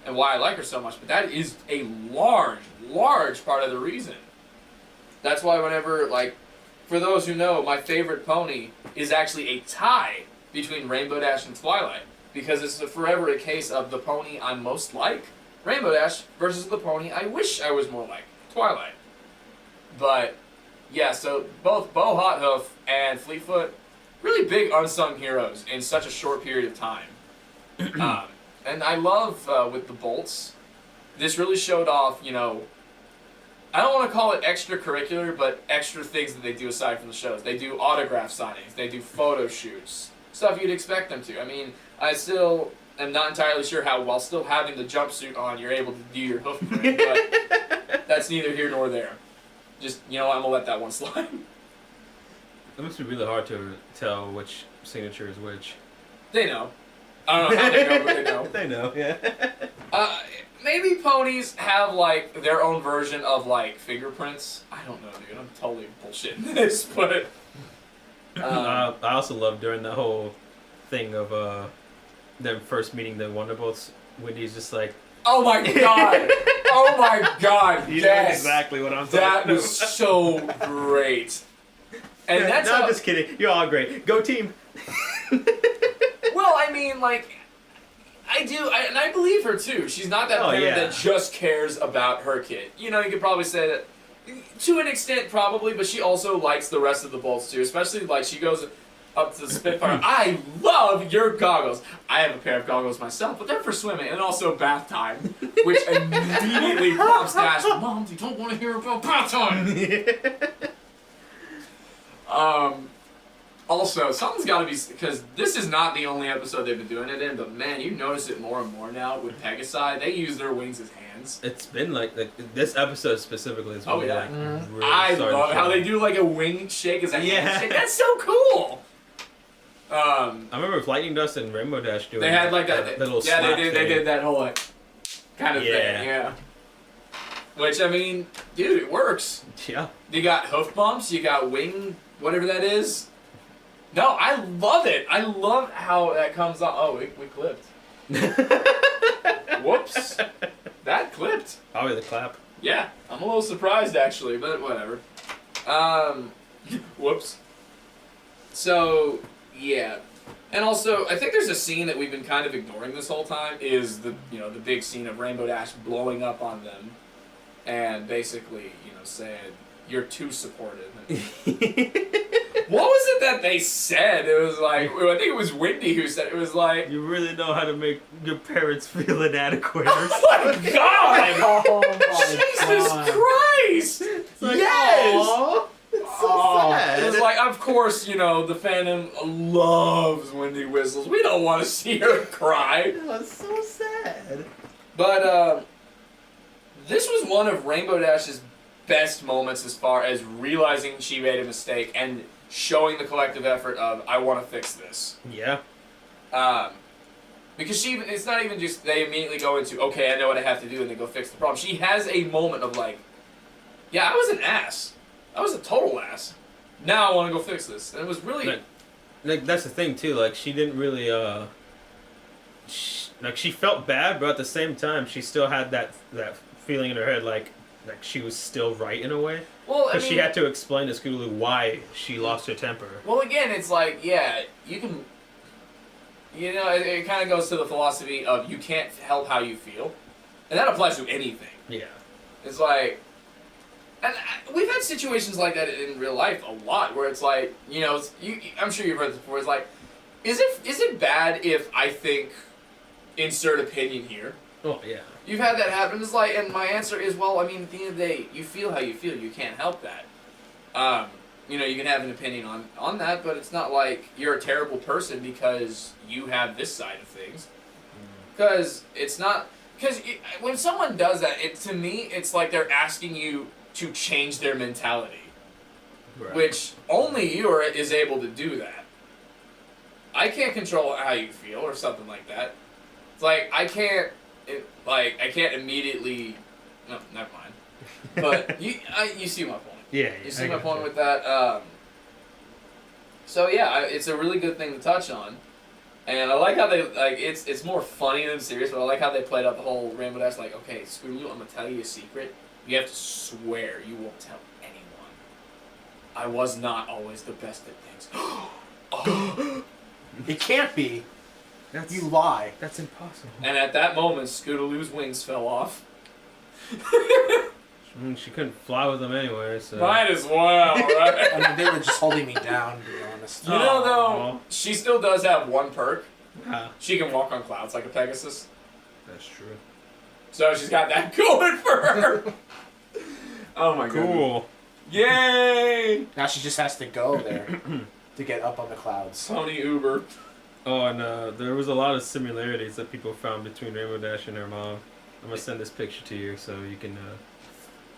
and why I like her so much, but that is a large, large part of the reason. That's why whenever, like, for those who know, my favorite pony is actually a tie between Rainbow Dash and Twilight, because it's forever a case of the pony I'm most like, Rainbow Dash, versus the pony I wish I was more like, Twilight. But yeah, so both Bo Hothoof and Fleetfoot, really big unsung heroes in such a short period of time. And I love with the bolts, this really showed off, you know, I don't want to call it extracurricular, but extra things that they do aside from the shows. They do autograph signings, they do photo shoots, stuff you'd expect them to. I mean, I still am not entirely sure how, while still having the jumpsuit on, you're able to do your hoof print, but that's neither here nor there. Just, you know, I'm going to let that one slide. It must be really hard to tell which signature is which. They know. I don't know how they know, but they know. They know, yeah. Maybe ponies have, like, their own version of, like, fingerprints. I don't know, dude. I'm totally bullshitting this, but... I also love during the whole thing of them first meeting the Wonderbolts. Wendy's just like, oh my god! Oh my god! You know exactly what I'm talking about. That was so great. And yeah, that's no, how, I'm just kidding. You're all great. Go team. well, I mean, like, and I believe her too. She's not that parent that just cares about her kid. You know, you could probably say that to an extent, probably, but she also likes the rest of the bolts too. Especially, like, she goes up to the Spitfire. I love your goggles. I have a pair of goggles myself, but they're for swimming and also bath time, which immediately prompts Dash, Mom, you don't want to hear about bath time. Also, something's got to be, because this is not the only episode they've been doing it in, but man, you notice it more and more now with Pegasi. They use their wings as hands. It's been like this episode specifically is really really I love how they do like a wing shake as a handshake. That's so cool. I remember with Lightning Dust and Rainbow Dash doing. They had like that little slap they did that whole like kind of thing. Yeah. Which, I mean, dude, it works. Yeah. You got hoof bumps. You got wing, whatever that is. No, I love it. I love how that comes on. Oh, we clipped. Whoops. That clipped. Probably the clap. Yeah, I'm a little surprised actually, but whatever. Whoops. So, yeah. And also, I think there's a scene that we've been kind of ignoring this whole time, is the big scene of Rainbow Dash blowing up on them and basically, saying, you're too supportive. What was it that they said? It was like, I think it was Wendy who said it. Was like, you really know how to make your parents feel inadequate. Oh my god! Oh my Jesus god. Christ! It's like, yes! Aww. It's so sad. It was like, of course, the fandom loves Wendy whistles. We don't want to see her cry. That's so sad. But this was one of Rainbow Dash's best moments as far as realizing she made a mistake and showing the collective effort of, I want to fix this. Yeah. Because it's not even just they immediately go into, okay, I know what I have to do, and they go fix the problem. She has a moment of like, yeah, I was an ass. I was a total ass. Now I want to go fix this. And it was really... Like that's the thing, too. Like, she didn't really, she felt bad, but at the same time, she still had that feeling in her head, like she was still right in a way. Well, because she had to explain to Scootaloo why she lost her temper. Well, again, it's like, yeah, you can... it kind of goes to the philosophy of you can't help how you feel. And that applies to anything. Yeah. It's like... And we've had situations like that in real life a lot, where it's like, I'm sure you've heard this before, it's like, is it bad if I think insert opinion here? Oh, yeah. You've had that happen. It's like, and my answer is, well, I mean, at the end of the day, you feel how you feel. You can't help that. You can have an opinion on that, but it's not like you're a terrible person because you have this side of things. Because it's not... Because when someone does that, to me, it's like they're asking you to change their mentality. Right. Which only you is able to do that. I can't control how you feel or something like that. It's like I can't immediately. No, never mind. But you see my point. Yeah, You see my point with that. So yeah, it's a really good thing to touch on, and I like how they like it's more funny than serious, but I like how they played out the whole Rainbow Dash. Like, okay, screw you, I'm gonna tell you a secret. You have to swear you won't tell anyone. I was not always the best at things. Oh. It can't be. That's, You lie. That's impossible. And at that moment, Scootaloo's wings fell off. She couldn't fly with them anyway, so. Might as well, right? I mean, they were just holding me down, to be honest. You know, though, Aw. she still does have one perk. Huh. She can walk on clouds like a Pegasus. That's true. So she's got that going for her. Oh my god. Cool. Yay! Now she just has to go there to get up on the clouds. Pony Uber. Oh, and there was a lot of similarities that people found between Rainbow Dash and her mom. I'm gonna send this picture to you so you can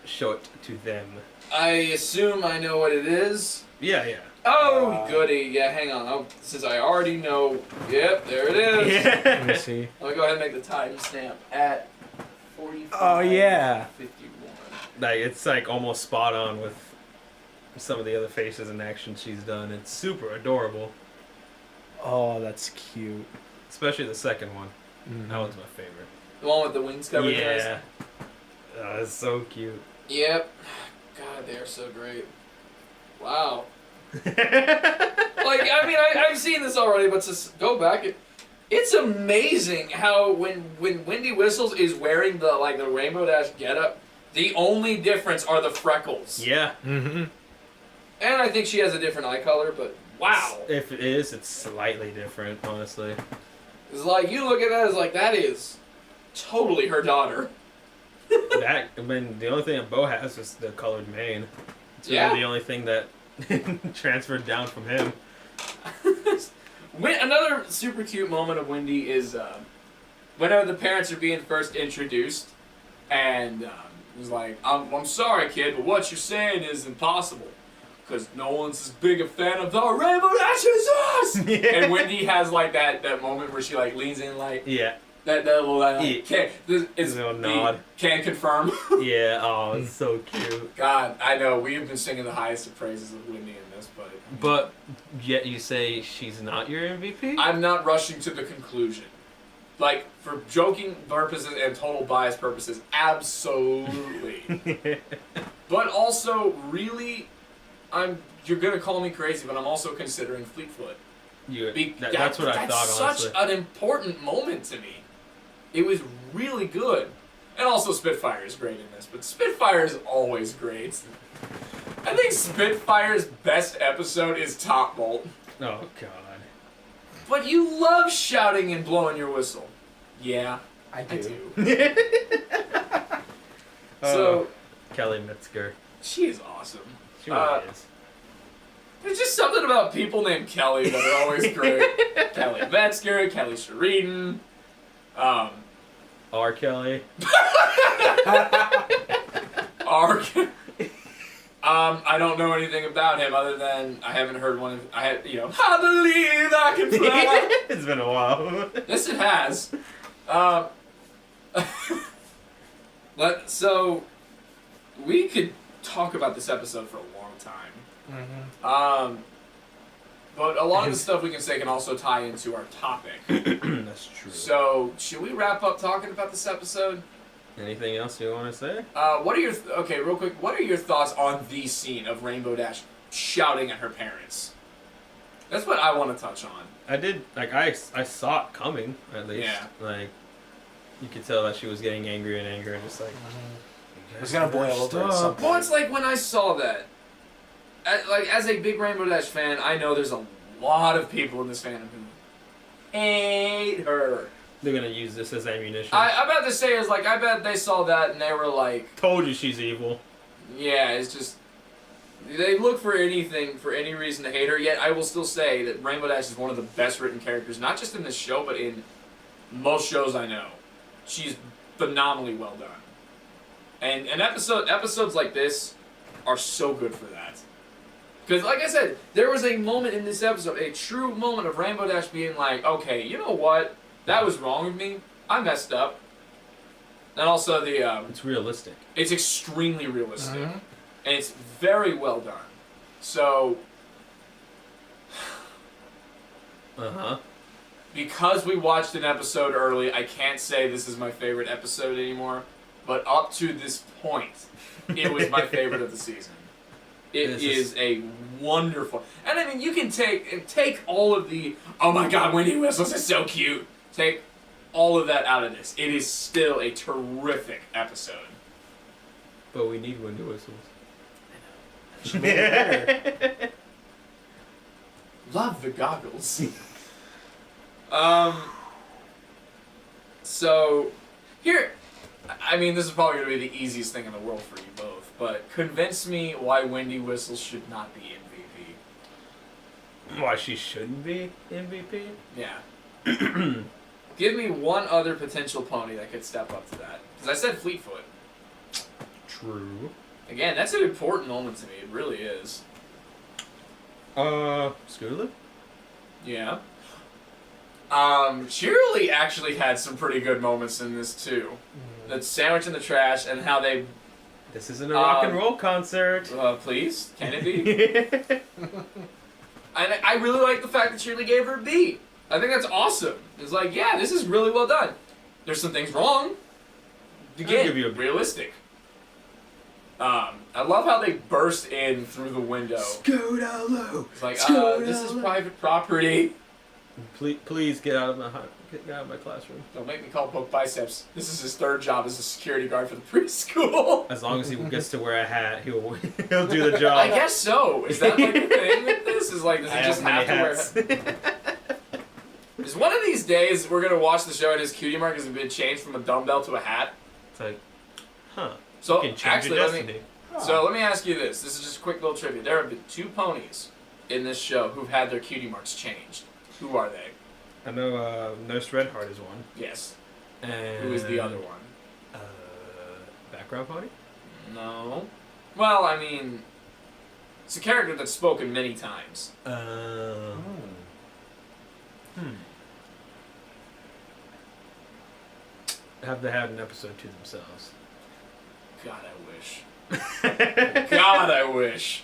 show it to them. I assume I know what it is. Yeah. Oh, goody. Yeah, hang on. Oh, since I already know. Yep, there it is. Let me see. Let me go ahead and make the timestamp at 45. Oh, yeah. 51. Like it's like almost spot on with some of the other faces and actions she's done. It's super adorable, Oh, that's cute. especially the second one. Mm-hmm. That one's my favorite. The one with the wings covered. Yeah. Oh, it's so cute. Yep. God, they are so great. Wow. Like, I mean, I've seen this already, but to go back, it's amazing how when Wendy Whistles is wearing the Rainbow Dash getup, the only difference are the freckles. Yeah. Mm-hmm. And I think she has a different eye color, but wow. If it is, it's slightly different, honestly. It's like, you look at that as like, that is totally her daughter. I mean, the only thing that Bo has is the colored mane. It's really the only thing that transferred down from him. Another super cute moment of Wendy is whenever the parents are being first introduced, and he's like, I'm sorry, kid, but what you're saying is impossible. Because no one's as big a fan of the Rainbow Dash as us! Yeah. And Wendy has like that moment where she like leans in like, Yeah. that little Yeah. it's Little nod. Can confirm. Yeah. Oh, it's so cute. God, I know we have been singing the highest of praises of Wendy in this, But yet you say she's not your MVP? I'm not rushing to the conclusion. Like, for joking purposes and total bias purposes, absolutely. But also, really, you're gonna call me crazy, but I'm also considering Fleetfoot. That's what I thought, That's honestly. such an important moment to me. It was really good. And also Spitfire is great in this, but Spitfire is always great. I think Spitfire's best episode is Top Bolt. Oh, God. But you love shouting and blowing your whistle. Yeah, I I do. do. So, Kelly Metzger. she is awesome. She really is. There's just something about people named Kelly that are always great. Kelly Metzger, Kelly Sheridan, R. Kelly. I don't know anything about him other than I haven't heard one of I believe I can fly. It's been a while. Yes, it has. So we could talk about this episode for a long time. Mm-hmm. But a lot of the stuff we can say can also tie into our topic. That's true. So should we wrap up talking about this episode? Anything else you want to say? What are your real quick? What are your thoughts on the scene of Rainbow Dash shouting at her parents? That's what I want to touch on. I did, I saw it coming, at least. Yeah. Like, you could tell that she was getting angrier and angrier, just like... It was gonna boil over at some point. Well, it's like when I saw that. As a big Rainbow Dash fan, I know there's a lot of people in this fandom who hate her. They're gonna use this as ammunition. I'm about to say is like I bet they saw that and they were like, Told you she's evil. yeah, it's just they look for anything for any reason to hate her. Yet I will still say that Rainbow Dash is one of the best written characters, not just in this show, but in most shows I know. She's phenomenally well done, and episodes like this are so good for that. Because, like I said, there was a moment in this episode, a true moment of Rainbow Dash being like, okay, you know what? That was wrong with me. I messed up. And also It's realistic. it's extremely realistic. Mhm. And it's very well done. So, because we watched an episode early, I can't say this is my favorite episode anymore. But up to this point, it was my favorite of the season. It is a wonderful, and I mean, you can take all of the, oh my god, Wendy Whistles is so cute. Take all of that out of this. It is still a terrific episode. But we need window whistles. Love the goggles. So, here, I mean, this is probably going to be the easiest thing in the world for you both, but convince me why Wendy Whistles should not be MVP. Why she shouldn't be MVP? Yeah. Give me one other potential pony that could step up to that. Because I said Fleetfoot. True. Again, that's an important moment to me. It really is. Scootaloo? Yeah. Cheerily actually had some pretty good moments in this too. The sandwich in the trash and how they... This isn't a rock and roll concert. Please? Can it be? And I really like the fact that Shirley gave her a B. I think that's awesome. It's like, yeah, this is really well done. There's some things wrong. Again, give you a B. realistic. I love how they burst in through the window. Scootaloo! It's like, this is private property. Please get out of my classroom. Don't make me call Poke Biceps. This is his third job as a security guard for the preschool. As long as he gets to wear a hat, he'll do the job. I guess so. Is that like the thing with this? Is like, does he just have to wear a hat? Is one of these days we're gonna watch the show and his cutie mark has been changed from a dumbbell to a hat? It's like, huh. So You can change actually, your let me destiny. let me ask you this. This is just a quick little trivia. There have been 2 ponies in this show who've had their cutie marks changed. Who are they? I know Nurse Redheart is one. Yes. And Who is the other one? Background pony? No. Well, I mean, it's a character that's spoken many times. Have they had an episode to themselves? God, I wish. God, I wish.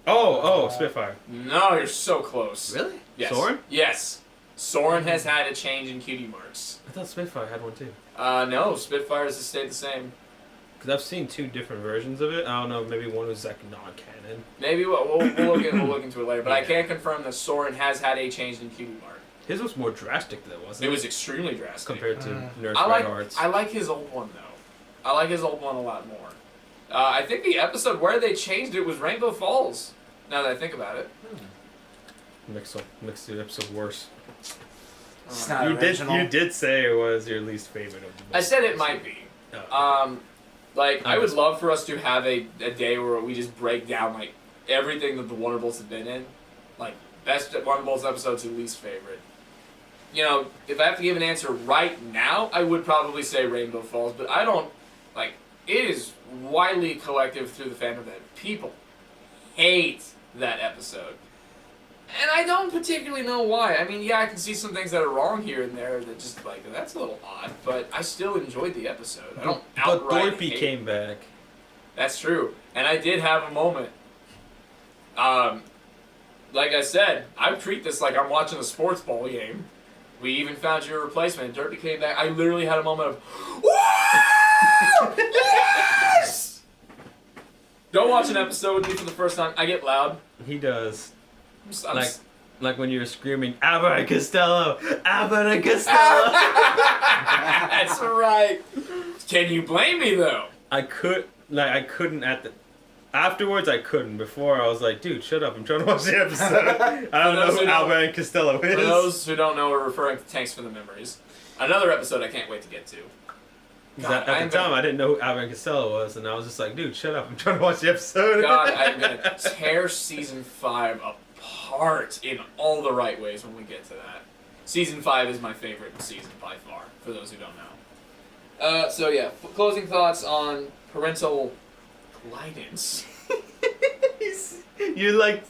Oh, Spitfire. No, you're so close. Really? Yes. Soren? Yes. Soren has had a change in cutie marks. I thought Spitfire had one too. No, Spitfires has stayed the same. Because I've seen 2 different versions of it. I don't know, maybe one was like non-canon. Maybe we'll look into it later, but I can confirm that Soren has had a change in cutie mark. His was more drastic though, wasn't it? It was extremely drastic. Compared to Nurse I Redheart's. like his old one though. I like his old one a lot more. I think the episode where they changed it was Rainbow Falls. Now that I think about it. Makes the episode worse. It's not You original. did say it was your least favorite of the I said it might be. Oh. I would love for us to have a day where we just break down like everything that the Wonderbolts have been in, like best Wonderbolts episode to least favorite. You know, if I have to give an answer right now, I would probably say Rainbow Falls, but I don't like. It is widely collective through the fandom that people hate that episode. And I don't particularly know why. I mean, yeah, I can see some things that are wrong here and there that just, like, that's a little odd, but I still enjoyed the episode. I don't But outright Dorothy hate came back. That's true. And I did have a moment. Like I said, I treat this like I'm watching a sports ball game. We even found your replacement. Derpy came back. I literally had a moment of, woo! Yes! Don't watch an episode with me for the first time. I get loud. He does. I'm Like when you were screaming, Abbott and Costello! Abbott and Costello! That's right. Can you blame me though? I couldn't afterwards I couldn't. Before I was like, dude, shut up, I'm trying to watch the episode. I don't know who Abbott and Costello is. For those who don't know, we're referring to Tanks for the Memories. Another episode I can't wait to get to. God, at the time, I didn't know who Abbott and Costello was, and I was just like, dude, shut up, I'm trying to watch the episode. God, I'm gonna tear season 5 apart in all the right ways when we get to that. Season 5 is my favorite season by far, for those who don't know. So yeah, closing thoughts on Parental Glideance. You look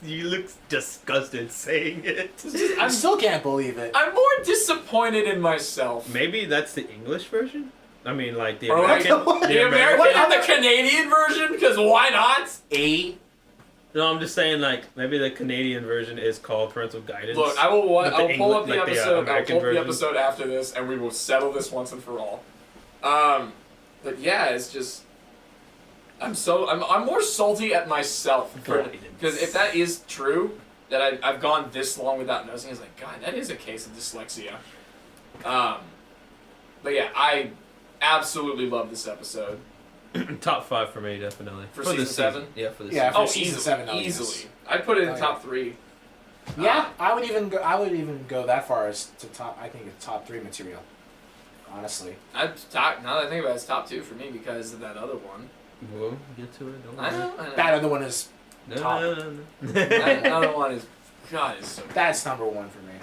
disgusted saying it. I still can't believe it. I'm more disappointed in myself. Maybe that's the English version. I mean, like the Or like American. the American and the Canadian version, because why not? No, I'm just saying, like, maybe the Canadian version is called Parental Guidance. Look, I'll pull up the like the, episode. I'll American pull up the version. episode after this, and we will settle this once and for all. But yeah, it's just I'm more salty at myself because if that is true, that I've gone this long without noticing, it's like, God, that is a case of dyslexia. But yeah, I absolutely love this episode. Top 5 for me, definitely. For season 7? Yeah, for this Yeah, season. for season 7, easily. I'd put it in Oh, top 3. Yeah, I would even go that far as to top. I think it's top 3 material. Honestly. Now that I think about it, it's top 2 for me because of that other one. We'll get to it. Don't I worry. know. That other one is top. That other one is, God, is so good. That's number 1 for me.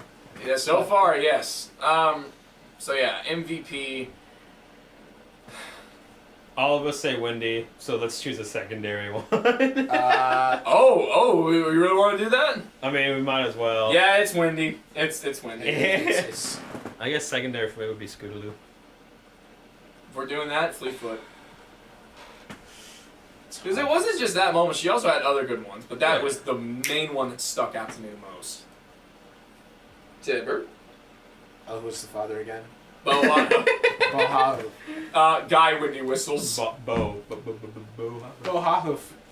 Yeah, so far, yes. So yeah, MVP. All of us say Wendy, so let's choose a secondary one. Oh, we really want to do that? I mean, we might as well. Yeah, it's Wendy. It's Wendy. It's I guess secondary for me would be Scootaloo. If we're doing that, Fleetfoot. Because it wasn't just that moment. She also had other good ones, but that was the main one that stuck out to me the most. Tibor. Oh, who's the father again? Bohato. Bohahu. Guy Wendy whistles. Bohahu.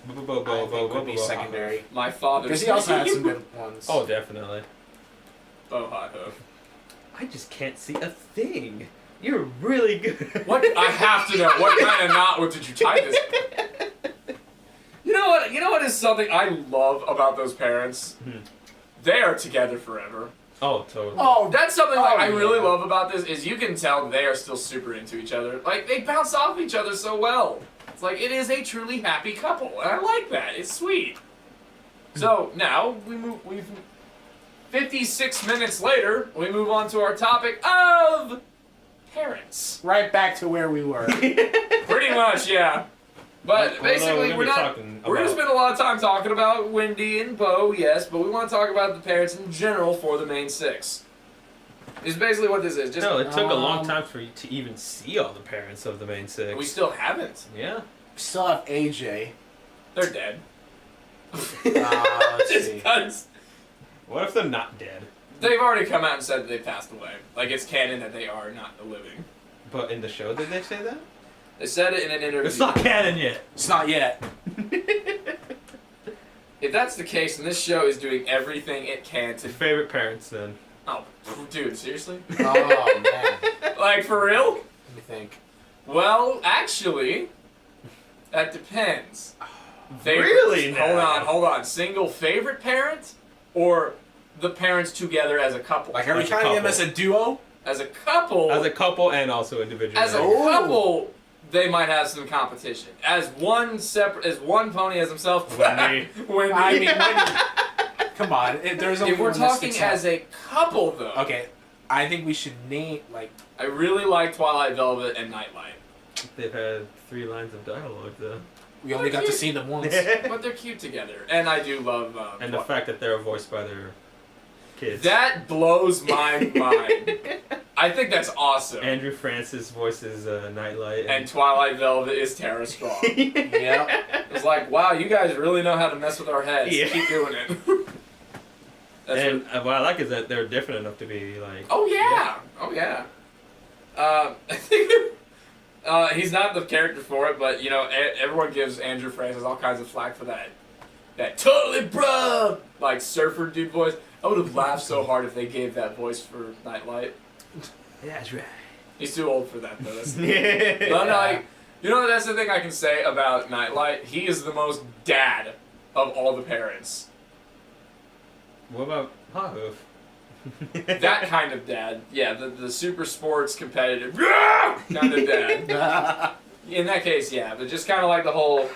I think would be secondary. My father. Because he also had some good ones. Oh, definitely. Bohato. I just can't see a thing. You're really good. What? I have to know. What kind of knot did you tie this? You know what? You know what is something I love about those parents? They are together forever. Oh, totally. Oh, that's something like I really love about this is you can tell they are still super into each other. Like they bounce off each other so well. It's like it is a truly happy couple, and I like that. It's sweet. So now we've 56 minutes later, we move on to our topic of parents. Right back to where we were. Pretty much, yeah. But basically, we're gonna spend a lot of time talking about Wendy and Bo, yes, but we want to talk about the parents in general for the main 6. Is basically what this is. Just, no, it took a long time for you to even see all the parents of the main 6. We still haven't. Yeah. We still have AJ. They're dead. Let's Just see. 'cause What if they're not dead? they've already come out and said that they passed away. Like it's canon that they are not living. But in the show, did they say that? They said it in an interview. It's not canon yet. It's not yet. If that's the case, then this show is doing everything it can to. Favorite parents then? Oh, dude, seriously? Oh, man. Like for real? Let me think. Well, actually, that depends. Really? Hold on. Single favorite parent, or the parents together as a couple? Like, are we As a counting them couple. as a duo? As a couple. As a couple and also individually. As a couple, they might have some competition. As one pony as himself. Wendy. Wendy. I mean, Wendy. Come on. There's only If we're one that talking sticks out. as a couple, though. Okay. I think we should name, like... I really like Twilight Velvet and Nightlight. They've had 3 lines of dialogue though. We only got to see them once. But they're cute together. And I do love... And the fact that they're voiced by their kids. That blows my mind. I think that's awesome. Andrew Francis voices Nightlight. And Twilight Velvet is Tara Strong. Yep. It's like, wow, you guys really know how to mess with our heads. Yeah. Keep doing it. And what I like is that they're different enough to be like... Oh, yeah. Oh, yeah. I think he's not the character for it, but, you know, everyone gives Andrew Francis all kinds of flack for that totally bruh, like, surfer dude voice. I would have laughed so hard if they gave that voice for Nightlight. Yeah, that's right. He's too old for that, though. That's Yeah. But, like, you know, that's the thing I can say about Nightlight. He is the most dad of all the parents. What about JWhoof? That kind of dad. Yeah, the super sports competitive kind of dad. In that case, yeah, but just kind of like the whole...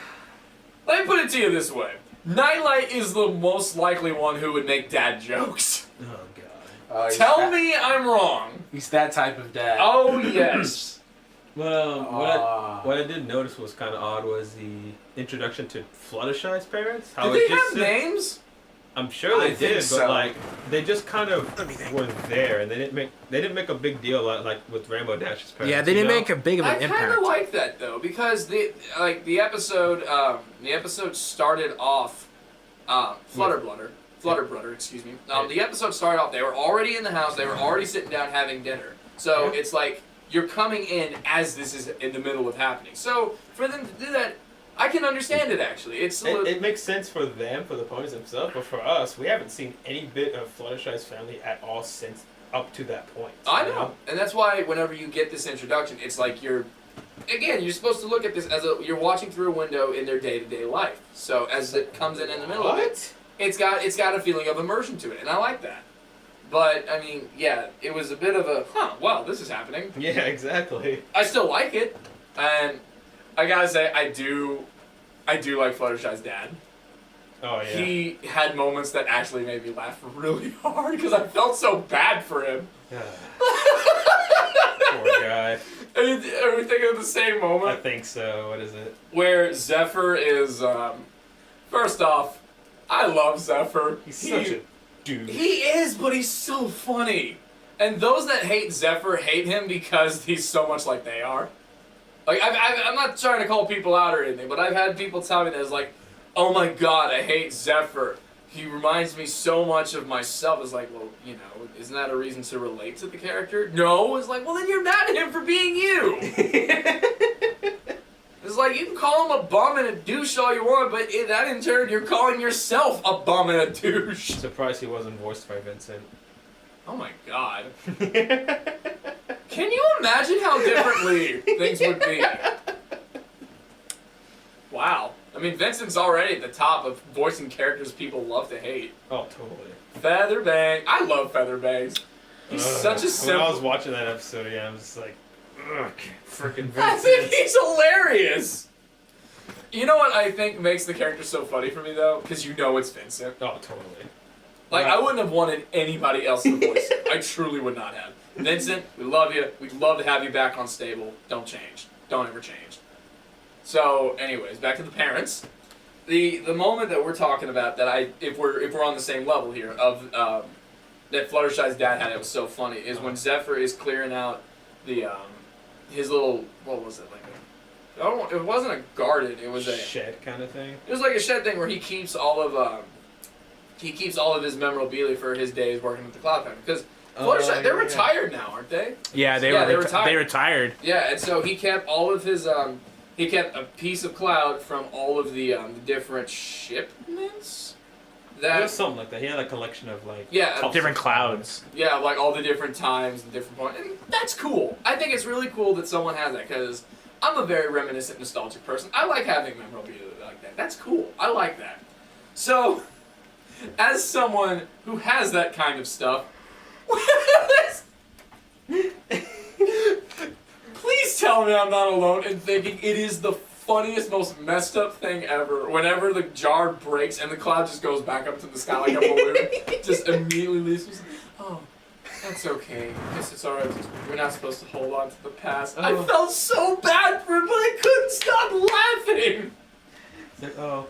Let me put it to you this way. Nightlight is the most likely one who would make dad jokes. Oh, God. Tell me I'm wrong. He's that type of dad. Oh, yes. Well, what I did notice was kind of odd was the introduction to Fluttershy's parents. Did they have names? I'm sure they I think did, so. but like they just kind of were there, and they didn't make a big deal like with Rainbow Dash's parents. Yeah, they didn't make a big of an I kind impact. of like that though, because the episode started off Flutterbrudder, excuse me. The episode started off. They were already in the house. They were already sitting down having dinner. So it's like you're coming in as this is in the middle of happening. So for them to do that, I can understand it actually. It makes sense for them, for the ponies themselves, but for us, we haven't seen any bit of Fluttershy's family at all since up to that point. I know, and that's why whenever you get this introduction, it's like you're supposed to look at this as you're watching through a window in their day-to-day life. So as it comes in the middle of it, it's got a feeling of immersion to it, and I like that. But I mean, yeah, it was a bit of a wow, this is happening. Yeah, exactly. I still like it, and I gotta say, I do like Fluttershy's dad. Oh yeah. He had moments that actually made me laugh really hard because I felt so bad for him. Poor guy. Are we thinking of the same moment? I think so. What is it? Where Zephyr is, first off, I love Zephyr. He's such a dude. He is, but he's so funny. And those that hate Zephyr hate him because he's so much like they are. Like, I'm not trying to call people out or anything, but I've had people tell me that it's like, oh my god, I hate Zephyr. He reminds me so much of myself. It's like, well, you know, isn't that a reason to relate to the character? No. It's like, well, then you're mad at him for being you. It's like, you can call him a bum and a douche all you want, but in that in turn, you're calling yourself a bum and a douche. Surprised he wasn't voiced by Vincent. Oh my god. Can you imagine how differently things would be? Wow. I mean, Vincent's already at the top of voicing characters people love to hate. Oh, totally. Featherbang. I love Featherbangs. He's such a simple... When I was watching that episode, yeah, I was just like, ugh, freaking Vincent. I think he's hilarious. You know what I think makes the character so funny for me, though? Because you know it's Vincent. Oh, totally. Like, I wouldn't have wanted anybody else to voice it. I truly would not have. Vincent, we love you. We'd love to have you back on stable. Don't change. Don't ever change. So, anyways, back to the parents. The moment that we're talking about that if we're on the same level here of that Fluttershy's dad had, it was so funny, is when Zephyr is clearing out the his little, what was it, like it wasn't a garden, it was a shed kind of thing. It was like a shed thing where he keeps all of his memorabilia for his days working with the Cloud Family, because Fluttershy, they're retired now, aren't they? Yeah, they retired. Yeah, and so he kept all of his he kept a piece of Cloud from all of the different shipments. It was something like that. He had a collection of like different clouds. Yeah, like all the different times and different points. And that's cool. I think it's really cool that someone has that, because I'm a very reminiscent, nostalgic person. I like having memorabilia like that. That's cool. I like that. So, as someone who has that kind of stuff, please tell me I'm not alone in thinking it is the funniest, most messed up thing ever. Whenever the jar breaks and the cloud just goes back up to the sky like a balloon, just immediately leaves. Oh, that's okay. Guess it's alright. We're not supposed to hold on to the past. Oh. I felt so bad for him, but I couldn't stop laughing. It's like, oh,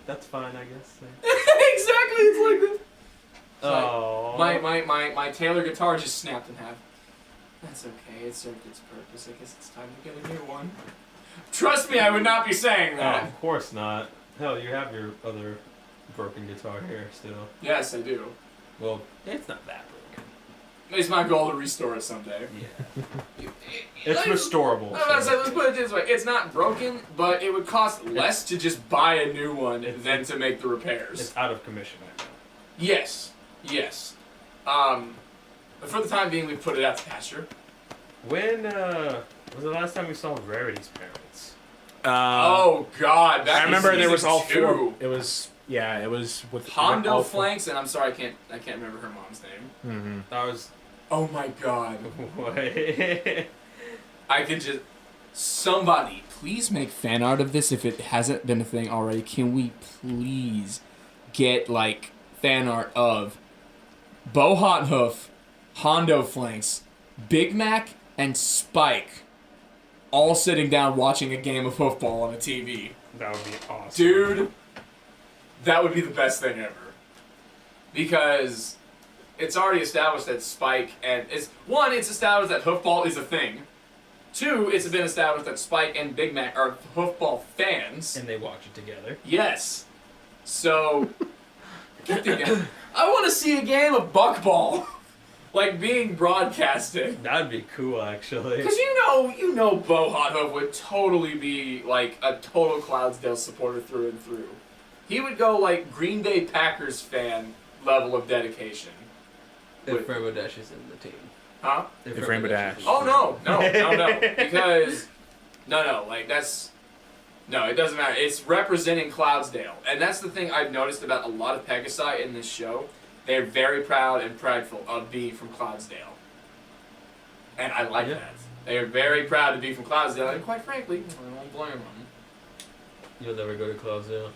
that's fine, I guess. Exactly. It's like this. Oh. My Taylor guitar just snapped in half. That's okay. It served its purpose. I guess it's time to get a new one. Trust me, I would not be saying that. Oh, of course not. Hell, you have your other broken guitar here still. Yes, I do. Well, it's not that broken. It's my goal to restore it someday. Yeah. It's restorable. Let's put it this way. It's not broken, but it would cost less to just buy a new one than to make the repairs. It's out of commission right now. Yes. Yes. But for the time being, we've put it out to pasture. When was the last time we saw Rarity's parents? Oh God! I remember there was all 2. 4. It was with Hondo Flanks, and I'm sorry, I can't remember her mom's name. Mm-hmm. That was. Oh my God! What? I could just somebody please make fan art of this if it hasn't been a thing already. Can we please get like fan art of Bo Hothoof, Hondo Flanks, Big Mac, and Spike all sitting down watching a game of football on a TV. That would be awesome. Dude, that would be the best thing ever. Because it's already established that Spike and it's established that hoofball is a thing. 2, it's been established that Spike and Big Mac are hoofball fans. And they watch it together. Yes. So, get together. I want to see a game of buckball, like being broadcasted. That'd be cool, actually. Because you know, Bo Hothoof would totally be like a total Cloudsdale supporter through and through. He would go like Green Bay Packers fan level of dedication. If Rainbow Dash is in the team. Huh? If Rainbow Dash. Oh no, because like that's. No, it doesn't matter. It's representing Cloudsdale. And that's the thing I've noticed about a lot of Pegasi in this show. They're very proud and prideful of being from Cloudsdale. And I like that. They are very proud to be from Cloudsdale, and quite frankly, I don't blame them. You'll never go to Cloudsdale.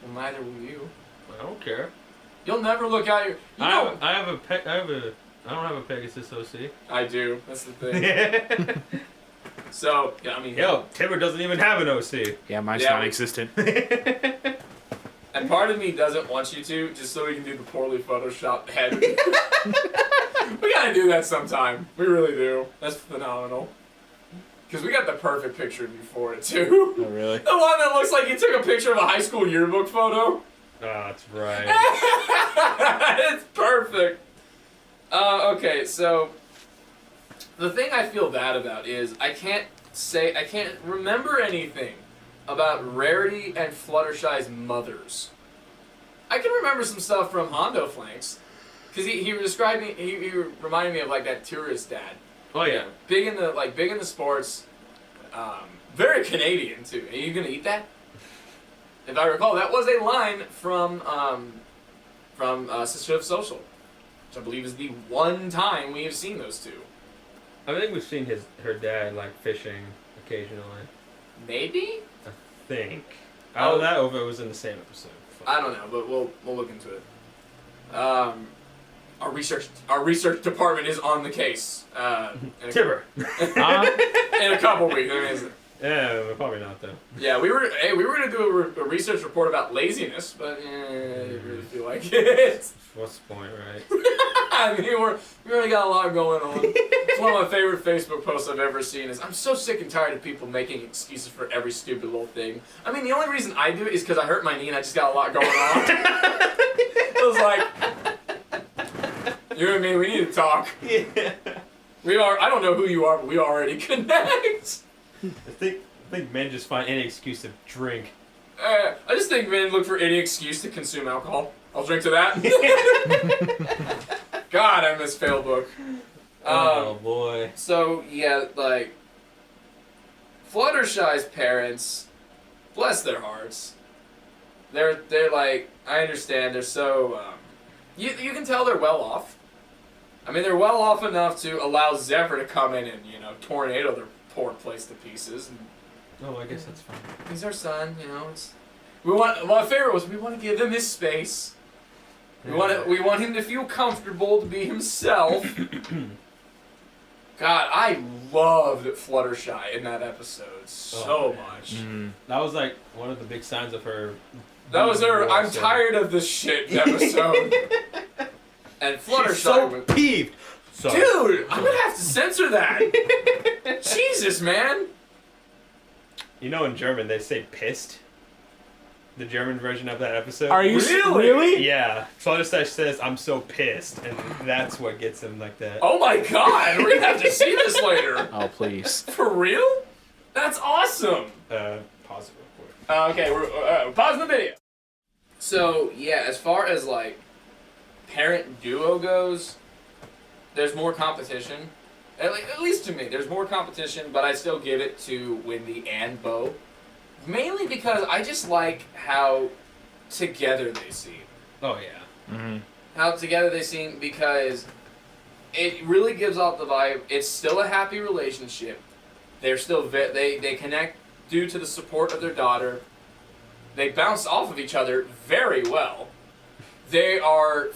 Well, neither will you. I don't care. You'll never look out your... I don't have a Pegasus OC. I do. That's the thing. So, yeah, I mean... Yo, Tibor doesn't even have an OC. Yeah, mine's Yeah, non-existent. And part of me doesn't want you to, just so we can do the poorly photoshopped head. We gotta do that sometime. We really do. That's phenomenal. Because we got the perfect picture before it, too. Oh, really? The one that looks like you took a picture of a high school yearbook photo. Oh, that's right. It's perfect. Okay, so the thing I feel bad about is I can't remember anything about Rarity and Fluttershy's mothers. I can remember some stuff from Hondo Flanks, because he reminded me of like that tourist dad. Oh yeah. Big in the sports, very Canadian too. Are you gonna eat that? If I recall, that was a line from Sisterhood of Social, which I believe is the one time we have seen those two. I think we've seen her dad like fishing occasionally. Maybe? I think. Out of that, or if it was in the same episode. I don't know, but we'll look into it. Our research department is on the case. Tibor. In a couple weeks. I mean, Yeah, probably not though. yeah, we were gonna do a research report about laziness, but I didn't really feel like it. What's the point, right? I mean, we already got a lot going on. It's one of my favorite Facebook posts I've ever seen. Is I'm so sick and tired of people making excuses for every stupid little thing. I mean, the only reason I do it is because I hurt my knee and I just got a lot going on. It was like, you and me, we need to talk. Yeah. I don't know who you are, but we already connect. I think men just find any excuse to drink. I just think men look for any excuse to consume alcohol. I'll drink to that. God, I miss Failbook. Oh boy. So yeah, like Fluttershy's parents, bless their hearts. They're like, I understand. They're so you can tell they're well off. I mean, they're well off enough to allow Zephyr to come in and tornado their poor place to pieces. And Oh, I guess that's fine. he's our son, it's. My favorite was we want to give him his space. We want him to feel comfortable to be himself. God, I loved Fluttershy in that episode so much. Mm-hmm. That was like one of the big signs of her. That was her I'm tired of this shit episode. And Fluttershy She's so was peeved. Sorry. Dude, I'm gonna have to censor that. Jesus, man. In German they say pissed. The German version of that episode. Are you Really? Yeah. Fluttershy says, "I'm so pissed," and that's what gets him like that. Oh my God, we're gonna have to see this later. Oh, please. For real? That's awesome. Pause it real quick. Okay, we're pausing the video. So yeah, as far as like parent duo goes, there's more competition. At least to me, there's more competition, but I still give it to Wendy and Bo. Mainly because I just like how together they seem. Oh yeah. Mm-hmm. How together they seem, because it really gives off the vibe. It's still a happy relationship. They're still they connect due to the support of their daughter. They bounce off of each other very well. They are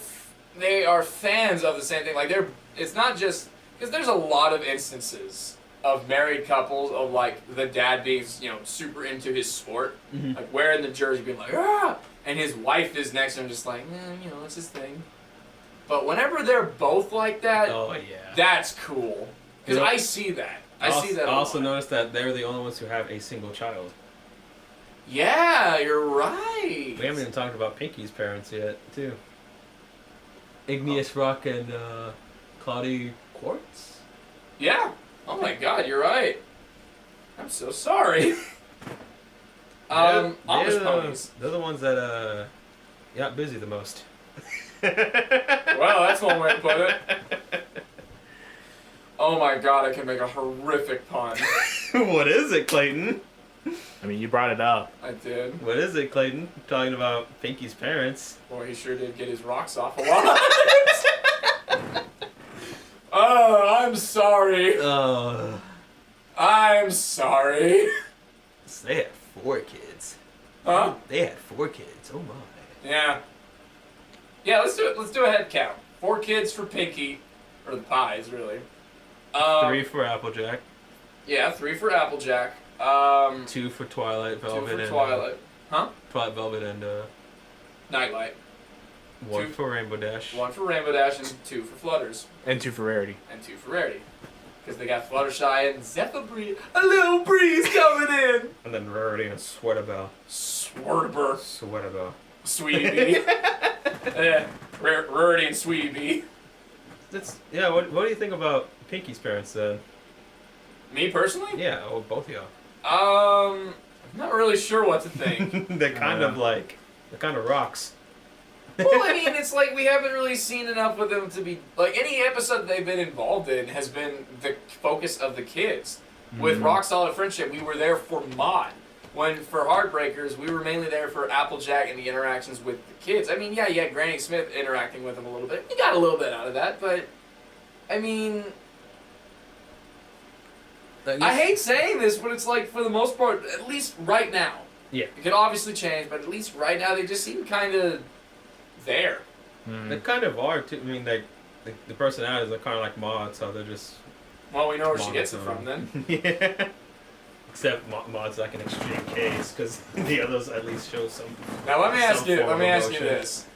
fans of the same thing. Like it's not just because there's a lot of instances of married couples of like the dad being super into his sport, like wearing the jersey, being like ah, and his wife is next to him just like it's his thing. But whenever they're both like that, Oh yeah. that's cool because I see that. I see that. I also noticed that they're the only ones who have a single child. Yeah, you're right. We haven't even talked about Pinky's parents yet, too. Igneous Rock and Cloudy Quartz? Yeah. Oh my God, you're right. I'm so sorry. Amish ponies. They're the ones that got busy the most. Well, that's one way to put it. Oh my God, I can make a horrific pun. What is it, Clayton? I mean, you brought it up. I did. What is it, Clayton? Talking about Pinky's parents. Boy, he sure did get his rocks off a lot. Oh, I'm sorry. I'm sorry. They had 4 kids. Huh? They had 4 kids. Oh my. Yeah. Yeah, let's do it. Let's do a head count. 4 kids for Pinky. Or the pies, really. 3 for Applejack. Yeah, 3 for Applejack. 2 for Twilight Velvet. 2 for and, Twilight. Huh? Twilight Velvet and Nightlight. 1 2 for Rainbow Dash. 1 for Rainbow Dash and 2 for Flutters. And 2 for Rarity. And 2 for Rarity. Because they got Fluttershy and Zephyr Breeze. A little breeze coming in! And then Rarity and Sweaterbell. Swerber. Sweaterbell. Sweetie Bee. Rarity and Sweetie Bee. Yeah, what do you think about Pinky's parents then? Me personally? Yeah, well, both of y'all. I'm not really sure what to think. They're kind of rocks. Well, I mean, it's like we haven't really seen enough with them to be like any episode they've been involved in has been the focus of the kids. With Rock Solid Friendship, we were there for Maud. When for Heartbreakers, we were mainly there for Applejack and the interactions with the kids. I mean, yeah, you had Granny Smith interacting with them a little bit. You got a little bit out of that, but I mean, I hate saying this, but it's like for the most part, at least right now. Yeah. It could obviously change, but at least right now they just seem kind of there. They kind of are too. I mean, the personalities are kind of like Maud, so they're just. Well, we know where she gets it from then. Yeah. Except Maud's like an extreme case, because the others at least show some. Now let me ask you emotion. this: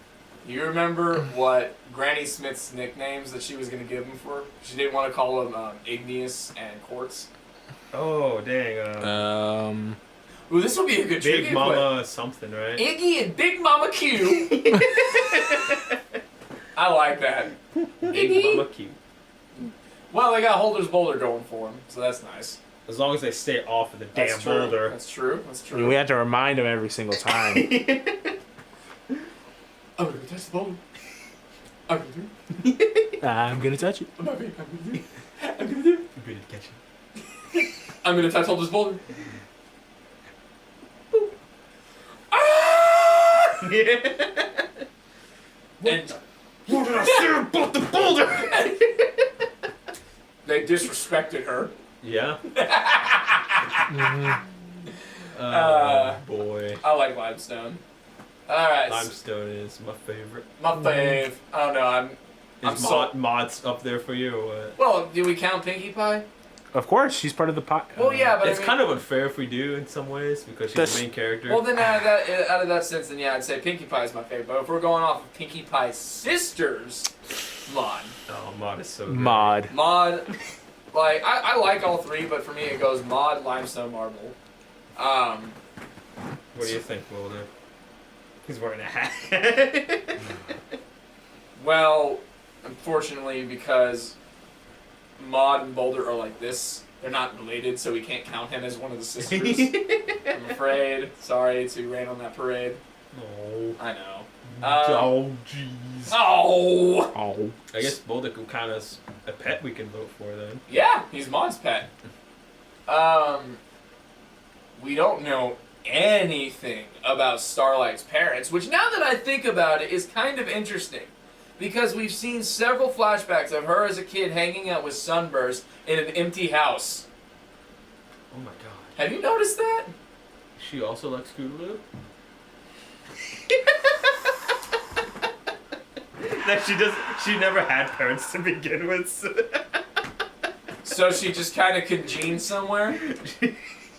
you remember what Granny Smith's nicknames that she was going to give him for? She didn't want to call him Igneous and Quartz. Oh dang! Ooh, this will be a good Big trivia Mama quiz. something, right? Iggy and Big Mama Q. I like that. Big Iggy. Mama cute. Well, they got Holder's Boulder going for them, so that's nice. As long as they stay off of the damn That's true. boulder. That's true. That's I true. mean, we have to remind them every single time. I'm gonna touch the boulder. I'm gonna do it. I'm gonna touch it. I'm gonna do it. I'm gonna do it. You better catch it. I'm gonna touch Holder's Boulder. Ah! Yeah. And What did I say about the boulder? they disrespected her. Yeah. Boy. I like Limestone. Alright. Limestone is my favorite. My fave. I don't know, I'm Is so... Maud's up there for you or what? Well, do we count Pinkie Pie? Of course, she's part of the pot. Well, yeah, but It's I mean, kind of unfair if we do in some ways because she's the main character. well, then out of that sense, then yeah, I'd say Pinkie Pie is my favorite. But if we're going off of Pinkie Pie's sisters, Maud. Oh, Maud is so good. Maud. Maud, like I like all 3, but for me it goes Maud, Limestone, Marble. What do you think, Boulder? He's wearing a hat. Well, unfortunately, because Maud and Boulder are like this, they're not related, so we can't count him as one of the sisters. I'm afraid. Sorry to rain on that parade. Oh. I know. Oh, jeez. Oh! Oh. I guess Boulder could count as a pet we can vote for then. Yeah, he's Maud's pet. We don't know anything about Starlight's parents, which now that I think about it is kind of interesting. Because we've seen several flashbacks of her as a kid hanging out with Sunburst in an empty house. Oh my god. Have you noticed that? She also likes Scootaloo? That she never had parents to begin with. So So she just kind of congened somewhere.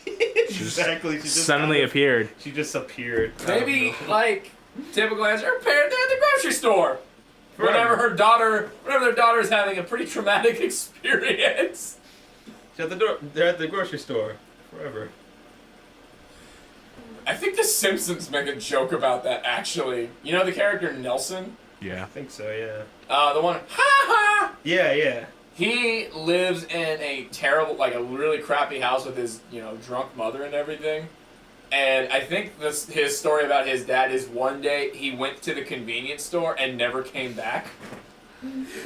Exactly. She just Suddenly appeared. She just appeared. Maybe like typical answer. Her parents are at the grocery store. Whenever their daughter is having a pretty traumatic experience. She's at the door. They're at the grocery store forever. I think The Simpsons make a joke about that. Actually, you know the character Nelson. Yeah. I think so. Yeah. The one, ha ha! Yeah. He lives in a terrible, like a really crappy house with his, drunk mother and everything. And I think his story about his dad is one day he went to the convenience store and never came back.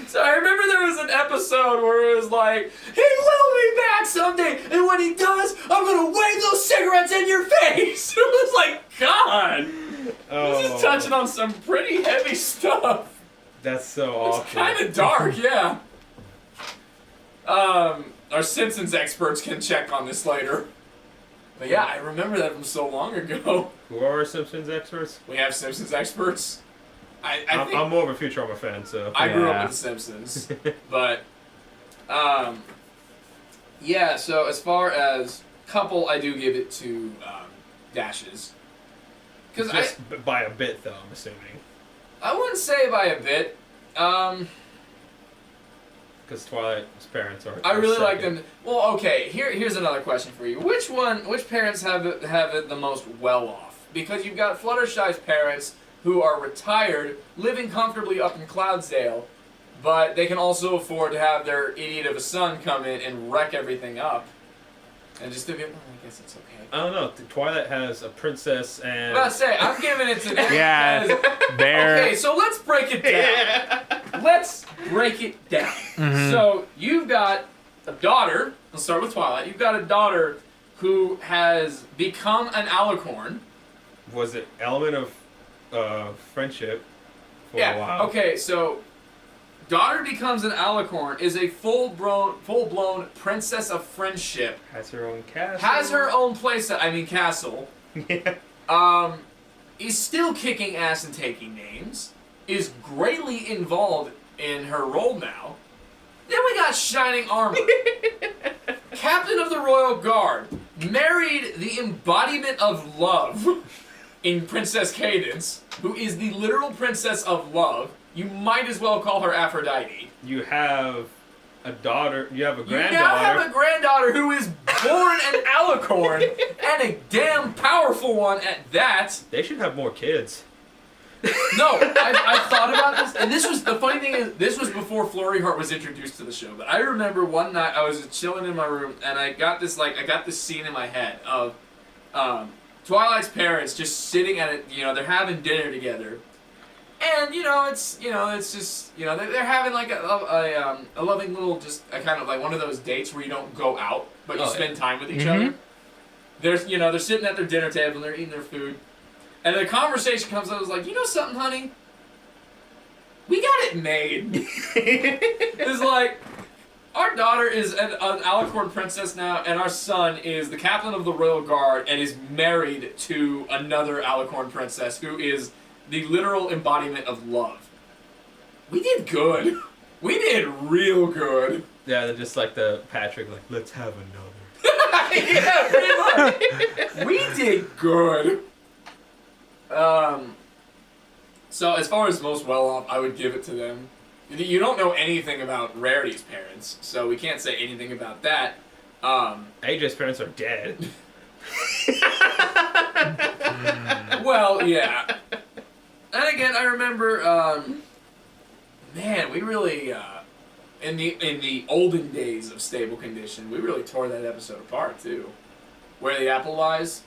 So I remember there was an episode where it was like, he will be back someday, and when he does, I'm gonna wave those cigarettes in your face. It was like, God, this is touching on some pretty heavy stuff. That's so awful. It's kind of dark, yeah. Our Simpsons experts can check on this later. But yeah, I remember that from so long ago. Who are our Simpsons experts? We have Simpsons experts. I think I'm more of a Futurama fan, so. I grew up with The Simpsons. But, yeah, so as far as couple, I do give it to Dashes. Just by a bit, though, I'm assuming. I wouldn't say by a bit. Because Twilight's parents are. I really like them. Well, okay. Here's another question for you. Which parents have it the most well off? Because you've got Fluttershy's parents who are retired, living comfortably up in Cloudsdale, but they can also afford to have their idiot of a son come in and wreck everything up, and just to be. I guess it's okay. I don't know. Twilight has a princess and. Let's say I'm giving it to them. Yeah, they're. Okay, so let's break it down. Yeah. Let's break it down. Mhm. So you've got a daughter. Let's start with Twilight. You've got a daughter who has become an alicorn. Was it element of friendship for a while? Okay, so daughter becomes an alicorn, is a full-blown princess of friendship. Has her own castle. Has her own castle. Yeah. Is still kicking ass and taking names. Is greatly involved in her role now. Then we got Shining Armor. Captain of the Royal Guard. Married the embodiment of love in Princess Cadence, who is the literal princess of love. You might as well call her Aphrodite. You have a daughter. You have a You granddaughter. now have a granddaughter who is born an alicorn, and a damn powerful one at that. They should have more kids. No, I thought about this, and this was the funny thing is this was before Flurry Heart was introduced to the show. But I remember one night I was chilling in my room, and I got this scene in my head of Twilight's parents just sitting at it. They're having dinner together, and it's just they're having like a loving little just a kind of like one of those dates where you don't go out but you spend time with each other. They're sitting at their dinner table and they're eating their food. And the conversation comes up, I was like, you know something, honey? We got it made. It's like, our daughter is an alicorn princess now, and our son is the captain of the Royal Guard and is married to another alicorn princess who is the literal embodiment of love. We did good. We did real good. Yeah, they're just like the Patrick, like, let's have another. Yeah, pretty much. We did good. So as far as most well off, I would give it to them. You don't know anything about Rarity's parents, so we can't say anything about that. AJ's parents are dead. Well, yeah. And again, I remember, man, we really, in the olden days of Stable Condition, we really tore that episode apart too. Where the Apple Lies.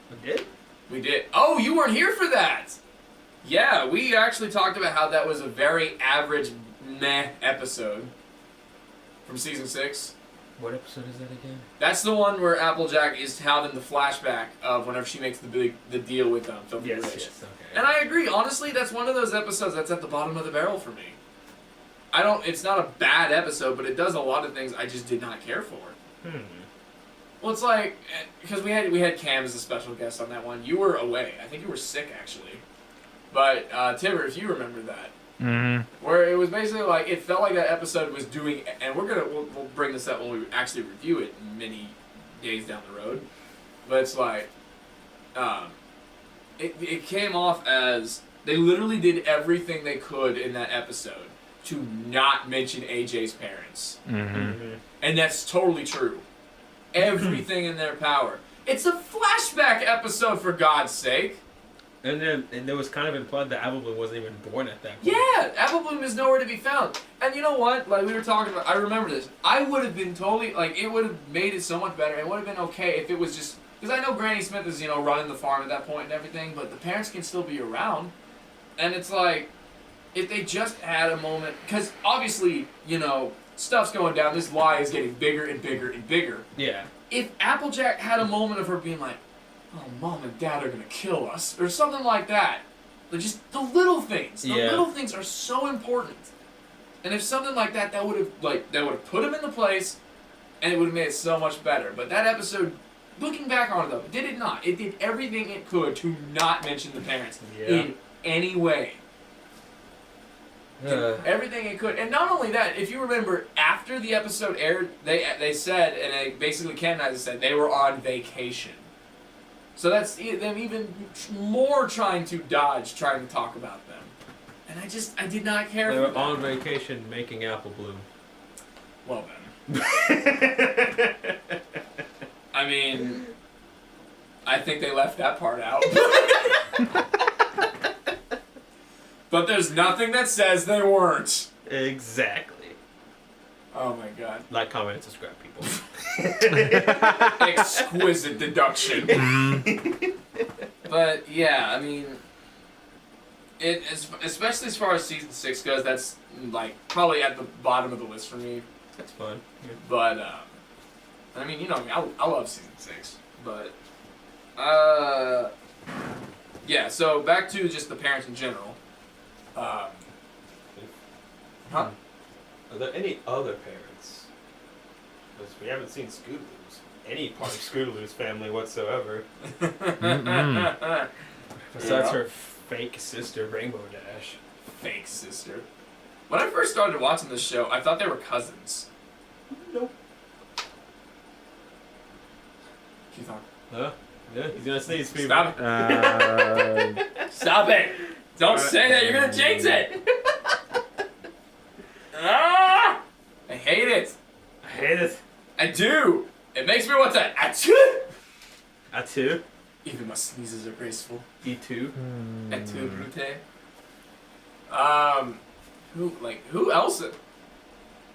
We did? We did. Oh, you weren't here for that! Yeah, we actually talked about how that was a very average, meh episode from season 6. What episode is that again? That's the one where Applejack is having the flashback of whenever she makes the deal with Filthy Yes, Rich. yes, okay. And I agree. Honestly, that's one of those episodes that's at the bottom of the barrel for me. It's not a bad episode, but it does a lot of things I just did not care for. Well, it's like, because we had Cam as a special guest on that one. You were away. I think you were sick, actually. But, Tibor, if you remember that. Where it was basically like, it felt like that episode was doing, and we'll bring this up when we actually review it many days down the road, but it's like, it came off as they literally did everything they could in that episode to not mention AJ's parents. And that's totally true. Everything in their power. It's a flashback episode, for God's sake. And there was kind of implied that Applebloom wasn't even born at that point. Yeah, Applebloom is nowhere to be found. And you know what? Like we were talking about, I remember this. I would have been totally, like, it would have made it so much better. It would have been okay if it was just, because I know Granny Smith is, running the farm at that point and everything, but the parents can still be around. And it's like, if they just had a moment, because obviously, stuff's going down. This lie is getting bigger and bigger and bigger. Yeah. If Applejack had a moment of her being like, oh, Mom and Dad are going to kill us, or something like that. They're just the little things. The little things are so important. And if something like that, that would have put them into place, and it would have made it so much better. But that episode, looking back on it though, did it not. It did everything it could to not mention the parents in any way. Everything it could. And not only that, if you remember, after the episode aired, they said, and they basically canonized it, said they were on vacation. So that's them even more trying to dodge trying to talk about them. And I did not care They for were that. on vacation making Applebloom. Well then. I mean, I think they left that part out. But there's nothing that says they weren't. Exactly. Oh my god. Like, comment, and subscribe, people. Exquisite deduction. But yeah, I mean, especially as far as season 6 goes, that's like probably at the bottom of the list for me. That's fun. Yeah. But I mean, I love season 6. But yeah. So back to just the parents in general. Huh? Are there any other parents? Because we haven't seen Scootaloo's. Any part of Scootaloo's family whatsoever. Besides her fake sister, Rainbow Dash. Fake sister. When I first started watching this show, I thought they were cousins. Nope. Keep on. Huh? Yeah, he's gonna sneeze, people. Stop it. Stop it. Don't say that. You're gonna jinx it. Ah! I hate it. I hate it. I do. It makes me want to achoo. Atu. Even my sneezes are graceful. E2. Achoo brute. Who else?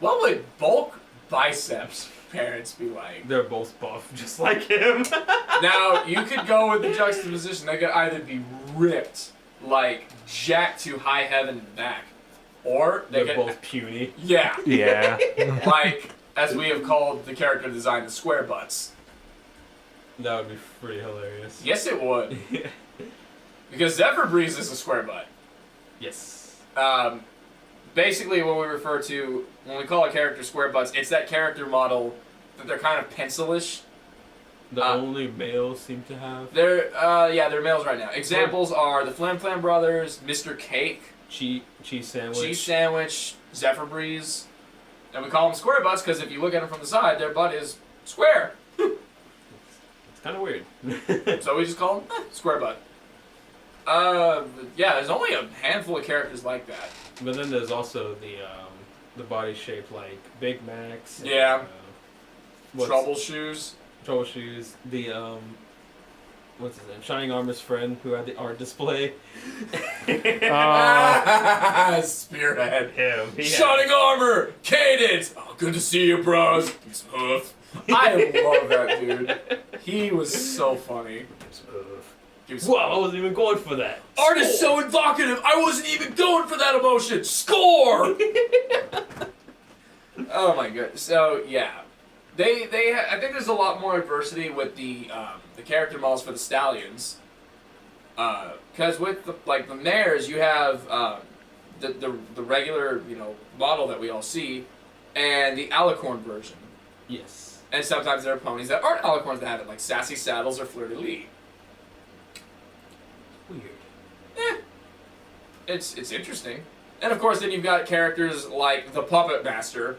What would bulk biceps parents be like? They're both buff, just like him. Now, you could go with the juxtaposition. They could either be ripped, like jacked to high heaven and back, or They're both puny. Yeah. Yeah. Like, as we have called the character design, the square butts. That would be pretty hilarious. Yes, it would. Because Zephyr Breeze is a square butt. Yes. Basically, what we refer to when we call a character square butts, it's that character model that they're kind of pencilish. The only males seem to have. They're males right now. Examples are the Flam Flam Brothers, Mr. Cake, Cheese sandwich. Cheese Sandwich, Zephyr Breeze. And we call them square butts because if you look at them from the side, their butt is square. It's kind of weird. So we just call them square butt. Yeah, there's only a handful of characters like that. But then there's also the body shaped like Big Macs. And, Yeah. Trouble Shoes. Shoes. The what's his name? Shining Armor's friend who had the art display. Spearhead. Him. Shining Armor! Cadence! Oh, good to see you, bros. Hoof. I love that dude. He was so funny. Whoa, I wasn't even going for that. Art is so evocative, I wasn't even going for that emotion. Score! Oh my god. So, yeah. I think there's a lot more adversity with the character models for the stallions. Because with the mares, you have the regular model that we all see, and the alicorn version. Yes. And sometimes there are ponies that aren't alicorns that have it, like Sassy Saddles or Fleur de Lis. Weird. It's interesting. And of course, then you've got characters like the Puppet Master,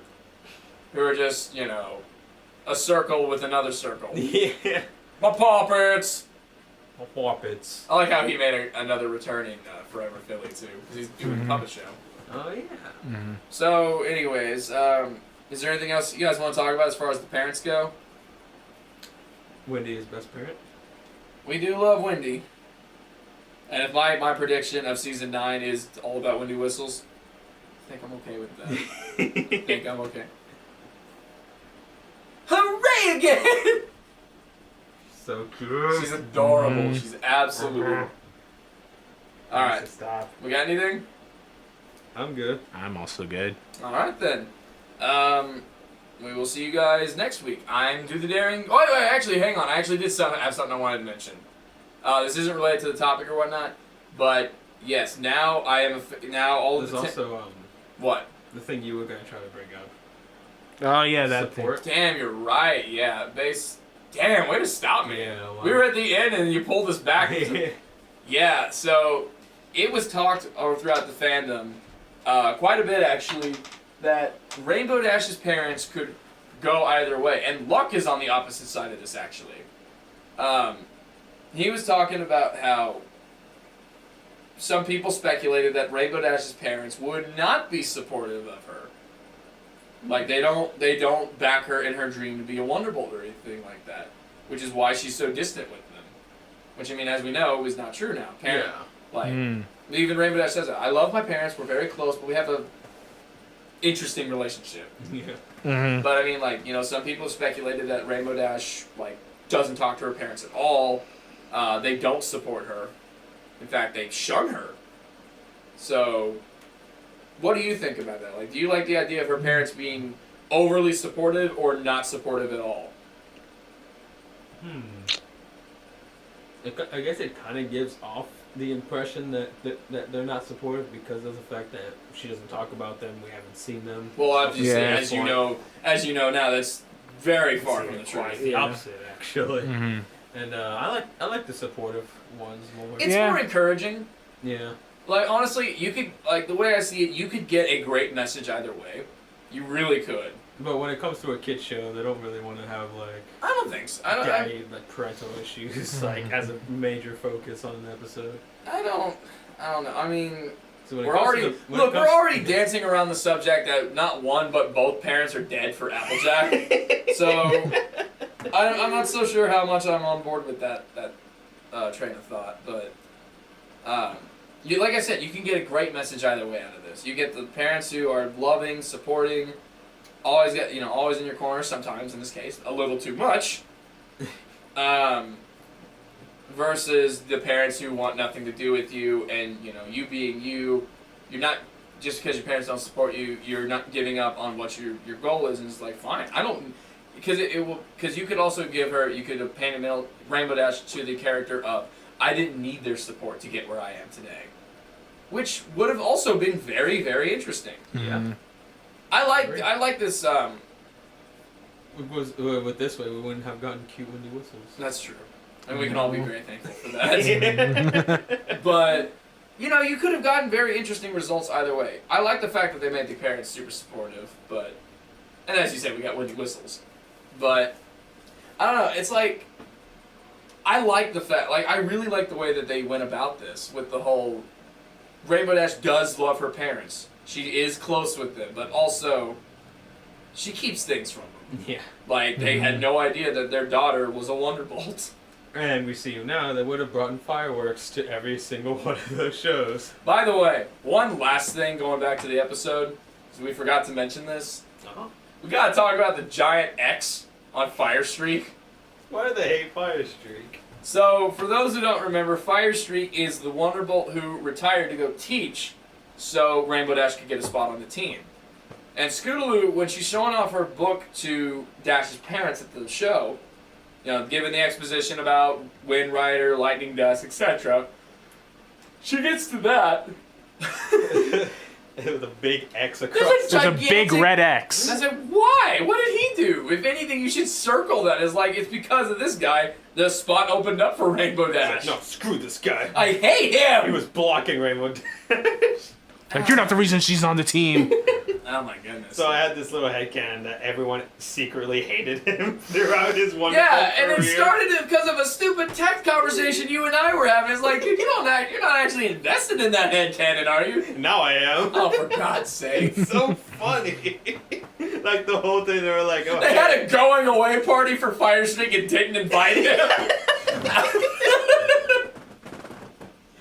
who are just, you know, a circle with another circle. Yeah. My puppets! Puppets. I like how he made another returning Forever Philly, too, because he's doing a puppet show. Oh, yeah. Mm-hmm. So, anyways, is there anything else you guys want to talk about as far as the parents go? Wendy is best parent. We do love Wendy. And if my prediction of season 9 is all about Wendy whistles, I think I'm okay with that. I think I'm okay. Hooray again! So cute. She's adorable. She's absolutely. Alright, Stop. we got anything? I'm good. I'm also good. Alright then. We will see you guys next week. I'm Do the Daring. Oh, wait, actually, hang on. I actually did have something I wanted to mention. This isn't related to the topic or whatnot, but yes, now I am now all There's the also what? the thing you were gonna try to bring up. Oh yeah, that Support. Damn, you're right. Yeah, base. Damn, way to stop me. Yeah, well. We were at the end and you pulled us back. Yeah, so it was talked throughout the fandom, quite a bit actually, that Rainbow Dash's parents could go either way, and Luck is on the opposite side of this actually. He was talking about how some people speculated that Rainbow Dash's parents would not be supportive of her. Like they don't back her in her dream to be a Wonderbolt or anything like that, which is why she's so distant with them. Which I mean, as we know, is not true now. Like even Rainbow Dash says it. I love my parents. We're very close, but we have a interesting relationship. Yeah. Mm-hmm. But I mean, like some people speculated that Rainbow Dash doesn't talk to her parents at all. They don't support her. In fact, they shun her. So, what do you think about that? Like, do you like the idea of her parents being overly supportive or not supportive at all? I guess it kind of gives off the impression that they're not supportive because of the fact that she doesn't talk about them. We haven't seen them. Well, obviously, Yeah. as you know now, that's very far from the Quite truth. the Yeah. opposite, actually. Mm-hmm. And I like the supportive ones more. It's Yeah. more encouraging. Yeah. Like, honestly, you could, the way I see it, you could get a great message either way. You really could. But when it comes to a kid show, they don't really want to have I don't think so. I parental issues as a major focus on an episode. don't know. I mean, So when it we're comes already to the, when it we're comes- already dancing around the subject that not one but both parents are dead for Applejack. So I'm not so sure how much I'm on board with that train of thought. But like I said, you can get a great message either way out of this. You get the parents who are loving, supporting, always in your corner. Sometimes, in this case, a little too much. Versus the parents who want nothing to do with you, and you being you're not just because your parents don't support you, you're not giving up on what your goal is, and it's like fine. I don't because you could also you could have painted Rainbow Dash to the character of I didn't need their support to get where I am today, which would have also been very, very interesting. Yeah. I like this. With this way, we wouldn't have gotten cute Wendy whistles. That's true. And we can all be very thankful for that. But, you could have gotten very interesting results either way. I like the fact that they made the parents super supportive, and as you said, we got Wendy whistles. But, I don't know, it's like, I like the fact, I really like the way that they went about this with the whole, Rainbow Dash does love her parents. She is close with them, but also, she keeps things from them. Yeah. They had no idea that their daughter was a Wonderbolt. And we see now they would have brought in fireworks to every single one of those shows. By the way, one last thing going back to the episode, because we forgot to mention this. We gotta talk about the giant X on Fire Streak. Why do they hate Fire Streak? So, for those who don't remember, Fire Streak is the Wonderbolt who retired to go teach so Rainbow Dash could get a spot on the team. And Scootaloo, when she's showing off her book to Dash's parents at the show, given the exposition about Wind Rider, Lightning Dust, etc., she gets to that. With a big X across. There's a big red X. I said, why? What did he do? If anything, you should circle that. It's because of this guy, the spot opened up for Rainbow Dash. No, screw this guy. I hate him! He was blocking Rainbow Dash. Like, you're not the reason she's on the team. Oh my goodness. So I had this little headcanon that everyone secretly hated him throughout his wonderful yeah, and it career. started because of a stupid tech conversation you and I were having. It's like, dude, you're not actually invested in that headcanon, are you? Now I am. Oh, for God's sake. It's so funny. Like the whole thing, they were like, oh, They had a going away party for Firestick and didn't invite him.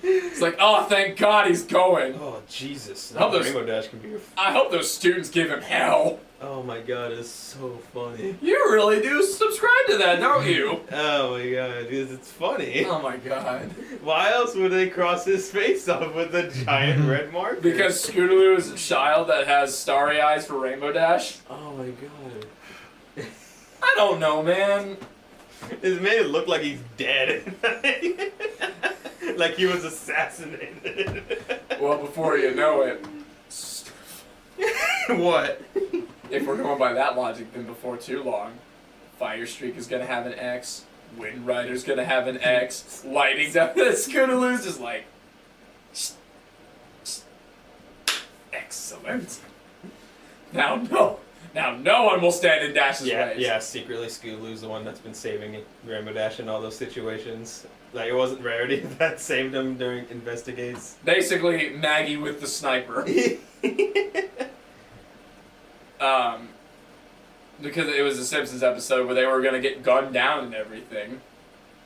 It's like, oh, thank God he's going. oh Jesus. How Now those- Rainbow Dash can be. I hope those students give him hell. Oh my God, it's so funny. You really do subscribe to that, don't you? Oh my God, it's funny. Oh my God. Why else would they cross his face off with a giant red marker? Because Scootaloo is a child that has starry eyes for Rainbow Dash? Oh my God. I don't know, man. It made it look like he's dead. Like he was assassinated. Well, before you know it, What? if we're going by that logic, then before too long, Firestreak is gonna have an X, Wind Rider's gonna have an X, Lightning's up. Scootaloo's just like, excellent. Now no one will stand in Dash's Yeah, ways. yeah. Secretly, Scootaloo's the one that's been saving Rainbow Dash in all those situations. Like it wasn't Rarity that saved him during investigates. Basically, Maggie with the sniper. Because it was a Simpsons episode where they were gonna get gunned down and everything,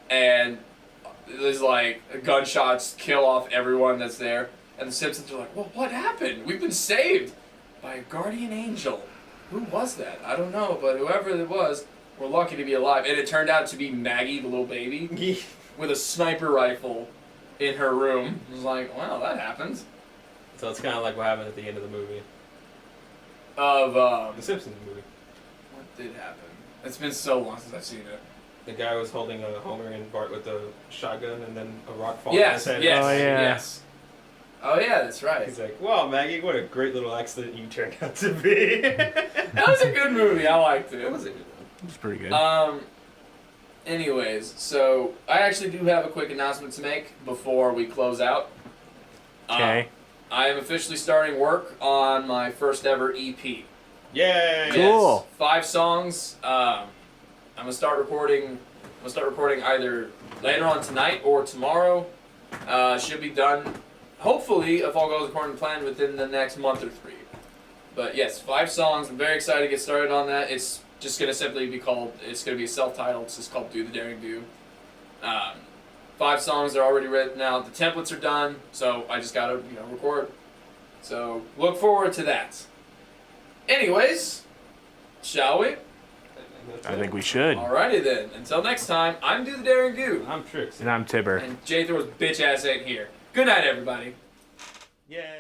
and there's like gunshots kill off everyone that's there, and the Simpsons are like, "Well, what happened? We've been saved by a guardian angel. Who was that? I don't know, but whoever it was, we're lucky to be alive." And it turned out to be Maggie, the little baby, with a sniper rifle in her room. It was like, "Wow, that happens." So it's kind of like what happened at the end of the movie, Of the Simpsons movie. what did happen? It's been so long since I've seen it. The guy was holding a Homer and Bart with a shotgun, and then a rock falls Yes, on his yes, head. Oh, yeah. yes. Oh yeah, that's right. He's like, "Wow, Maggie, what a great little accident you turned out to be." That was a good movie. I liked it. That was a good one. It's pretty good. Anyways, so I actually do have a quick announcement to make before we close out. Okay. I am officially starting work on my first ever EP. Yay! Cool. Yes, 5 songs. I'm gonna start recording. I'm gonna start recording either later on tonight or tomorrow. Should be done, hopefully, if all goes according to plan, within the next month or 3. But yes, 5 songs. I'm very excited to get started on that. It's just gonna simply be called. It's gonna be self-titled. It's just called "Do the Daring Do." 5 songs are already written out. The templates are done, so I just gotta record. So look forward to that. Anyways, shall we? I think we should. Alrighty then. Until next time, I'm Do the Daring Do. I'm Trixie. And I'm Tibor. And J Thor's bitch ass ain't here. Good night, everybody. Yay!